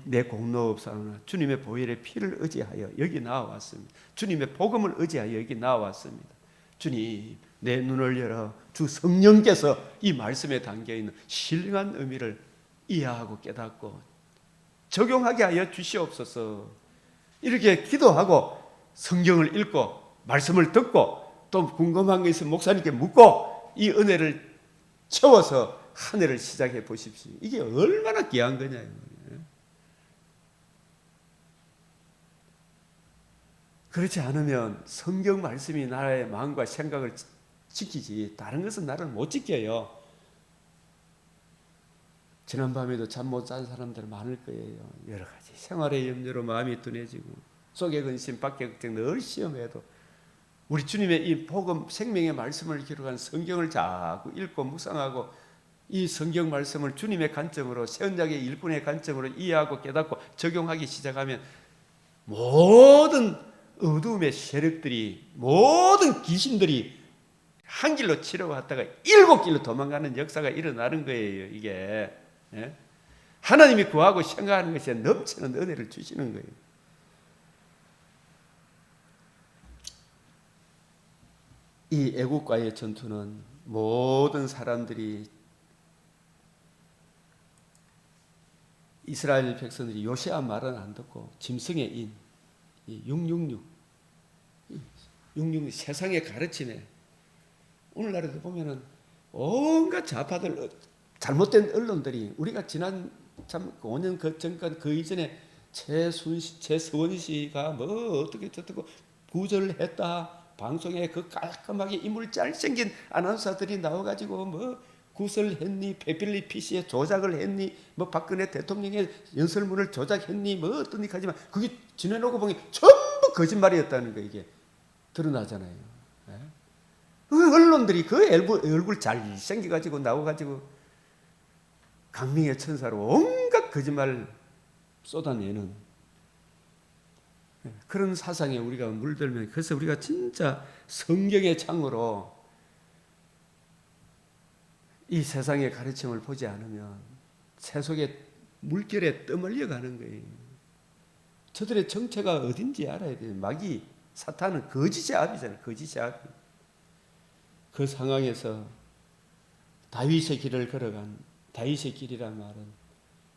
내 공로 없사오나 주님의 보혈의 피를 의지하여 여기 나와왔습니다. 주님의 복음을 의지하여 여기 나와왔습니다. 주님, 내 눈을 열어 주 성령께서 이 말씀에 담겨있는 신령한 의미를 이해하고 깨닫고 적용하게 하여 주시옵소서. 이렇게 기도하고 성경을 읽고 말씀을 듣고 또 궁금한 게 있으면 목사님께 묻고 이 은혜를 채워서 한 해를 시작해 보십시오. 이게 얼마나 귀한 거냐. 그렇지 않으면 성경 말씀이 나의 마음과 생각을 지키지 다른 것은 나를 못 지켜요. 지난밤에도 잠 못 잔 사람들 많을 거예요. 여러 가지 생활의 염려로 마음이 둔해지고 속의 근심, 밖의 걱정 늘 시험해도 우리 주님의 이 복음 생명의 말씀을 기록한 성경을 자꾸 읽고 묵상하고 이 성경 말씀을 주님의 관점으로, 새 언약의 일꾼의 관점으로 이해하고 깨닫고 적용하기 시작하면 모든 어두움의 세력들이, 모든 귀신들이 한 길로 치러왔다가 7길로 도망가는 역사가 일어나는 거예요. 이게 하나님이 구하고 생각하는 것에 넘치는 은혜를 주시는 거예요. 이 애국과의 전투는 모든 사람들이, 이스라엘 백성들이 요시아 말은 안 듣고 짐승의 인, 666 세상의 가르침에, 오늘날에도 보면은 온갖 좌파들, 잘못된 언론들이, 우리가 지난 참 5년 전까지 그 이전에 최서원 씨가 뭐 어떻게 저떻고 구절했다. 방송에 그 깔끔하게 인물 잘생긴 아나운서들이 나와가지고 뭐 구설했니, 패밀리 PC에 조작을 했니, 뭐 박근혜 대통령의 연설문을 조작했니, 뭐 어떠니 하지만 그게 지내놓고 보니 전부 거짓말이었다는 거 이게 드러나잖아요. 예? 그 언론들이 그 얼굴 잘 생겨가지고 나와가지고 강민의 천사로 온갖 거짓말을 쏟아내는 그런 사상에 우리가 물들면, 그래서 우리가 진짜 성경의 창으로 이 세상의 가르침을 보지 않으면 세속의 물결에 떠밀려 가는 거예요. 저들의 정체가 어딘지 알아야 돼요. 마귀, 사탄은 거짓의 압이잖아요. 거짓의 압이. 그 상황에서 다윗의 길을 걸어간, 다윗의 길이란 말은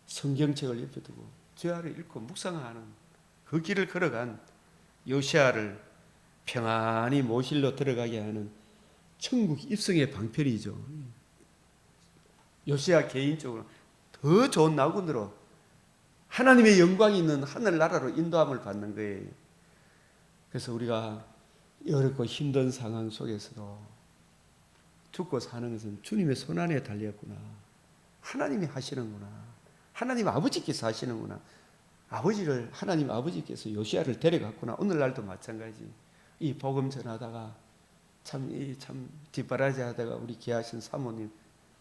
성경책을 옆에 두고 죄를 읽고 묵상하는 그 길을 걸어간 요시아를 평안히 모실로 들어가게 하는 천국 입성의 방편이죠. 요시아 개인적으로 더 좋은 나군으로 하나님의 영광이 있는 하늘나라로 인도함을 받는 거예요. 그래서 우리가 어렵고 힘든 상황 속에서도 죽고 사는 것은 주님의 손안에 달렸구나. 하나님이 하시는구나. 하나님 아버지께서 하시는구나. 하나님 아버지께서 요시아를 데려갔구나. 오늘날도 마찬가지. 이 복음 전하다가 참 뒷바라지 하다가 우리 귀하신 사모님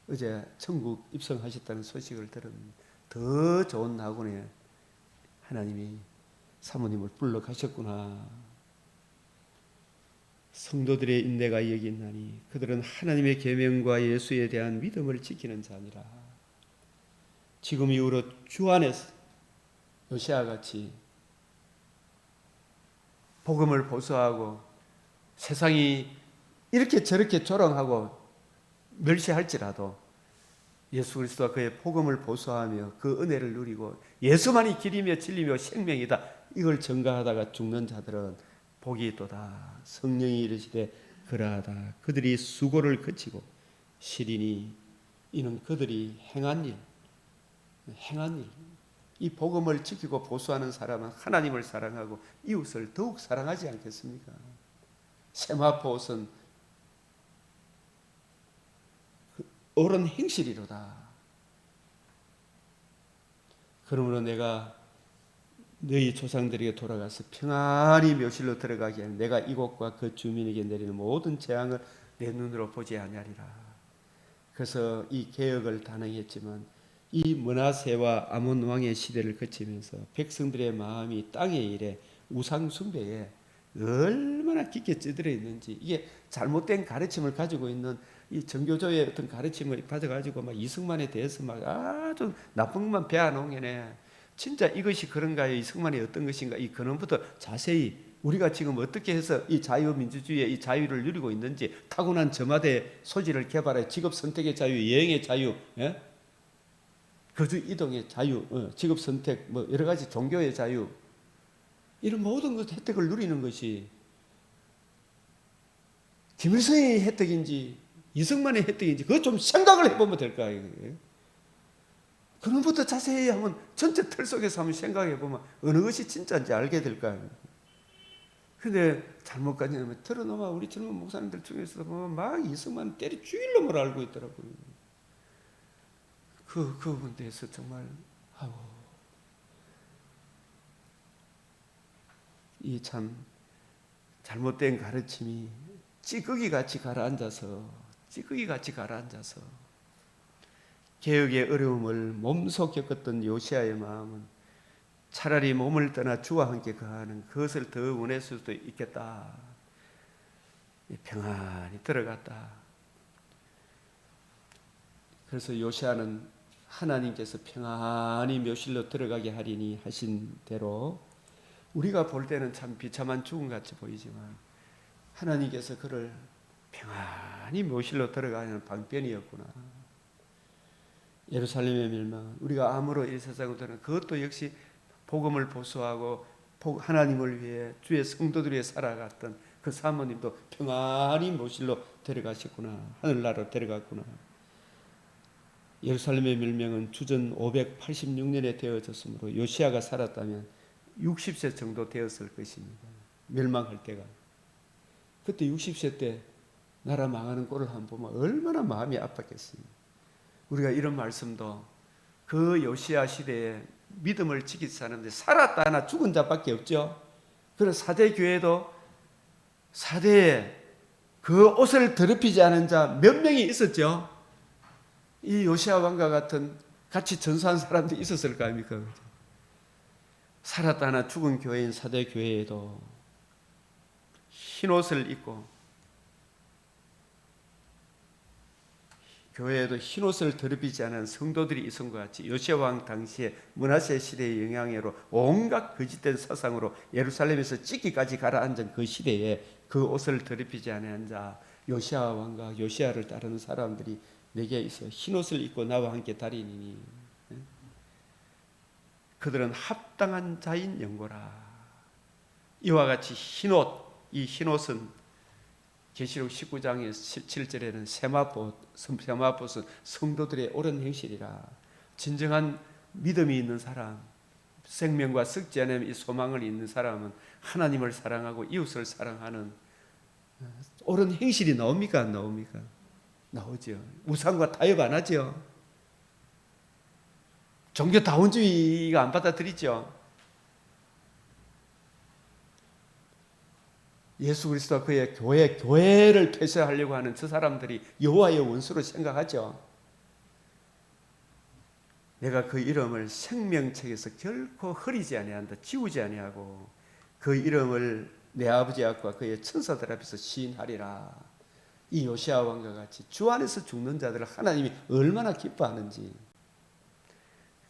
어제 천국 입성하셨다는 소식을 들었는데 더 좋은 나군에 하나님이 사모님을 불러 가셨구나. 성도들의 인내가 여기 있나니 그들은 하나님의 계명과 예수에 대한 믿음을 지키는 자니라. 지금 이후로 주 안에서 요시아 같이 복음을 보수하고 세상이 이렇게 저렇게 조롱하고 멸시할지라도 예수 그리스도와 그의 복음을 보수하며 그 은혜를 누리고 예수만이 길이며 진리며 생명이다. 이걸 전가하다가 죽는 자들은 복이 있도다. 성령이 이르시되 그러하다. 그들이 수고를 그치고 시리니 이는 그들이 행한 일. 이 복음을 지키고 보수하는 사람은 하나님을 사랑하고 이웃을 더욱 사랑하지 않겠습니까? 세마포옷은 옳은 행실이로다. 그러므로 내가 너희 조상들에게 돌아가서 평안히 묘실로 들어가게 하는 내가 이곳과 그 주민에게 내리는 모든 재앙을 내 눈으로 보지 아니하리라. 그래서 이 개혁을 단행했지만 이 므낫세와 아몬 왕의 시대를 거치면서 백성들의 마음이 땅의 일에 우상 숭배에 얼마나 깊게 찌들어 있는지, 이게 잘못된 가르침을 가지고 있는 이 정교조의 어떤 가르침을 받아가지고 막 이승만에 대해서 막 아주 나쁜 것만 배워놓은 게네. 진짜 이것이 그런가요? 이승만이 어떤 것인가? 이 근원부터 자세히 우리가 지금 어떻게 해서 이 자유민주주의의 이 자유를 누리고 있는지, 타고난 저마다의 소질을 개발해 직업 선택의 자유, 여행의 자유, 예? 거주 이동의 자유, 직업 선택, 뭐 여러 가지 종교의 자유, 이런 모든 것 혜택을 누리는 것이 김일성의 혜택인지 이승만의 혜택인지 그거 좀 생각을 해보면 될까 이거예요. 그런부터 자세히 한번 전체 틀 속에서 한번 생각해 보면 어느 것이 진짜인지 알게 될까. 근데 잘못 가지면 들어놓으면 우리 젊은 목사님들 중에서 막 이승만 때려 죽일 놈을 알고 있더라고요. 그분 대해서 정말 이 참 잘못된 가르침이 찌꺼기 같이 가라앉아서 개혁의 어려움을 몸소 겪었던 요시아의 마음은 차라리 몸을 떠나 주와 함께 거하는 그것을 더 원했을 수도 있겠다. 평안히 들어갔다. 그래서 요시아는 하나님께서 평안히 묘실로 들어가게 하리니 하신 대로, 우리가 볼 때는 참 비참한 죽음같이 보이지만 하나님께서 그를 평안히 묘실로 들어가는 방편이었구나. 예루살렘의 멸망은 우리가 암으로 이 세상으로 드는 그것도 역시 복음을 보수하고 하나님을 위해 주의 성도들 위해 살아갔던 그 사모님도 평안히 묘실로 데려가셨구나. 하늘나라로 데려갔구나. 예루살렘의 멸망은 주전 586년에 되어졌으므로 요시아가 살았다면 60세 정도 되었을 것입니다. 멸망할 때가. 그때 60세 때 나라 망하는 꼴을 한번 보면 얼마나 마음이 아팠겠습니까? 우리가 이런 말씀도 그 요시야 시대에 믿음을 지킨 사람들, 살았다 하나 죽은 자밖에 없죠. 그래서 사대 교회도 사대에 그 옷을 더럽히지 않은 자 몇 명이 있었죠. 이 요시야 왕과 같은 같이 전수한 사람들이 있었을 거 아닙니까? 살았다 하나 죽은 교회인 사대 교회에도 흰 옷을 입고, 교회에도 흰 옷을 더럽히지 않은 성도들이 있은 것 같이 요시야 왕 당시에 므낫세 시대의 영향으로 온갖 거짓된 사상으로 예루살렘에서 찢기까지 가라앉은 그 시대에 그 옷을 더럽히지 않은 자 요시야 왕과 요시야를 따르는 사람들이 내게 있어 흰 옷을 입고 나와 함께 다니니 그들은 합당한 자인 영고라. 이와 같이 흰 옷, 이 흰 옷은 계시록 19장의 17절에는 세마포스 성도들의 옳은 행실이라. 진정한 믿음이 있는 사람, 생명과 썩지 않은 이 소망을 있는 사람은 하나님을 사랑하고 이웃을 사랑하는 옳은 행실이 나옵니까? 안 나옵니까? 나오죠. 우상과 타협 안 하죠. 종교 다원주의가 안 받아들이죠. 예수 그리스도와 그의 교회를 폐쇄하려고 하는 저 사람들이 여호와의 원수로 생각하죠. 내가 그 이름을 생명책에서 결코 흐리지 아니한다, 지우지 아니하고 그 이름을 내 아버지 앞과 그의 천사들 앞에서 시인하리라. 이 요시야 왕과 같이 주 안에서 죽는 자들을 하나님이 얼마나 기뻐하는지.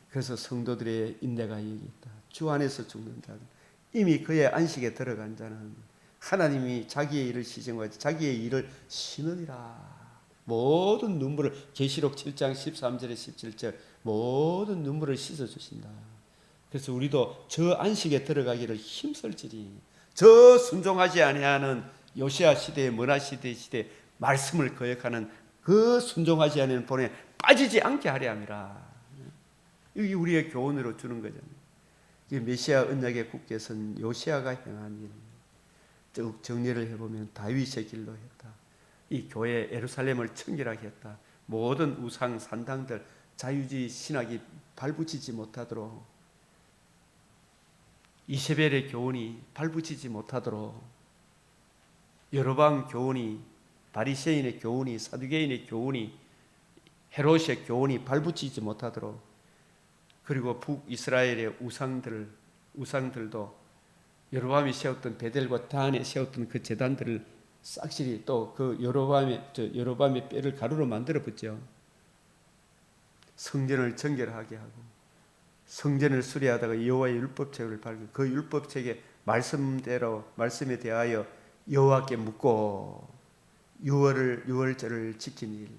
그래서 성도들의 인내가 여기 있다. 주 안에서 죽는 자들, 이미 그의 안식에 들어간 자는 하나님이 자기의 일을 시정하지 자기의 일을 쉬느니라. 모든 눈물을, 계시록 7장 13절에 17절 모든 눈물을 씻어주신다. 그래서 우리도 저 안식에 들어가기를 힘쓸지니 저 순종하지 아니하는 요시야 시대의 므낫세 시대 말씀을 거역하는 그 순종하지 않는 본에 빠지지 않게 하려 함이라. 이게 우리의 교훈으로 주는 거잖아요. 메시아 언약의 국계선 요시야가 행한 일, 쭉 정리를 해보면 다윗의 길로 했다. 이 교회 예루살렘을 청결하게 했다. 모든 우상 산당들 자유주의 신학이 발붙이지 못하도록, 이세벨의 교훈이 발붙이지 못하도록, 여로보암 교훈이, 바리새인의 교훈이, 사두개인의 교훈이, 헤롯의 교훈이 발붙이지 못하도록, 그리고 북이스라엘의 우상들도 여로보암이 세웠던 베델과 다한에 세웠던 그 제단들을 싹실이 또 그 여로보암의 뼈를 가루로 만들어 붙죠. 성전을 정결하게 하고 성전을 수리하다가 여호와의 율법책을 발견, 그 율법책의 말씀에 대하여 여호와께 묻고 유월절을 지킨 일,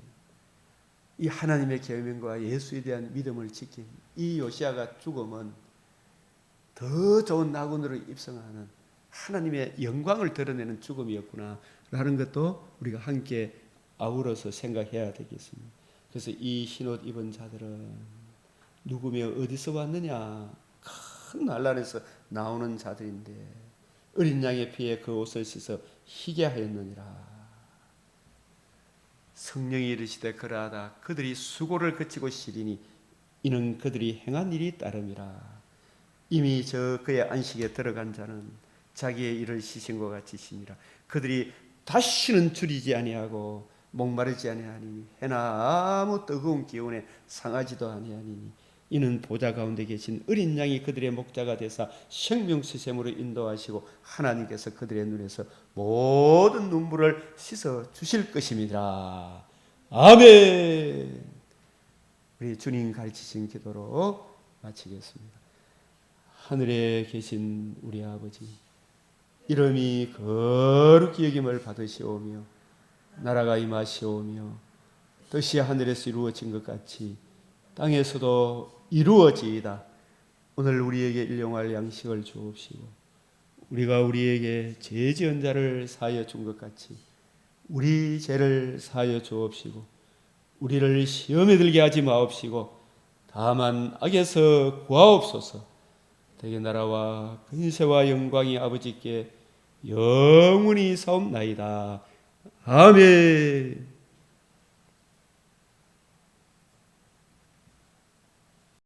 이 하나님의 계명과 예수에 대한 믿음을 지킨 이 요시야가 죽음은 더 좋은 나군으로 입성하는 하나님의 영광을 드러내는 죽음이었구나 라는 것도 우리가 함께 아우러서 생각해야 되겠습니다. 그래서 이 흰옷 입은 자들은 누구며 어디서 왔느냐, 큰 난란에서 나오는 자들인데 어린 양의 피에 그 옷을 씻어 희게 하였느니라. 성령이 이르시되 그러하다 그들이 수고를 그치고 시리니 이는 그들이 행한 일이 따름이라. 이미 그의 안식에 들어간 자는 자기의 일을 시신과 같이 시니라. 그들이 다시는 줄이지 아니하고 목마르지 아니하니 해나 아무 뜨거운 기운에 상하지도 아니하니 이는 보좌 가운데 계신 어린 양이 그들의 목자가 되사 생명수샘으로 인도하시고 하나님께서 그들의 눈에서 모든 눈물을 씻어 주실 것입니다. 아멘. 우리 주님 가르치신 기도로 마치겠습니다. 하늘에 계신 우리 아버지, 이름이 거룩히 여김을 받으시오며 나라가 임하시오며 뜻이 하늘에서 이루어진 것 같이 땅에서도 이루어지이다. 오늘 우리에게 일용할 양식을 주옵시고 우리가 우리에게 죄 지은 자를 사하여 준 것 같이 우리 죄를 사하여 주옵시고 우리를 시험에 들게 하지 마옵시고 다만 악에서 구하옵소서. 대개 나라와 근세와 영광이 아버지께 영원히 사옵나이다. 아멘.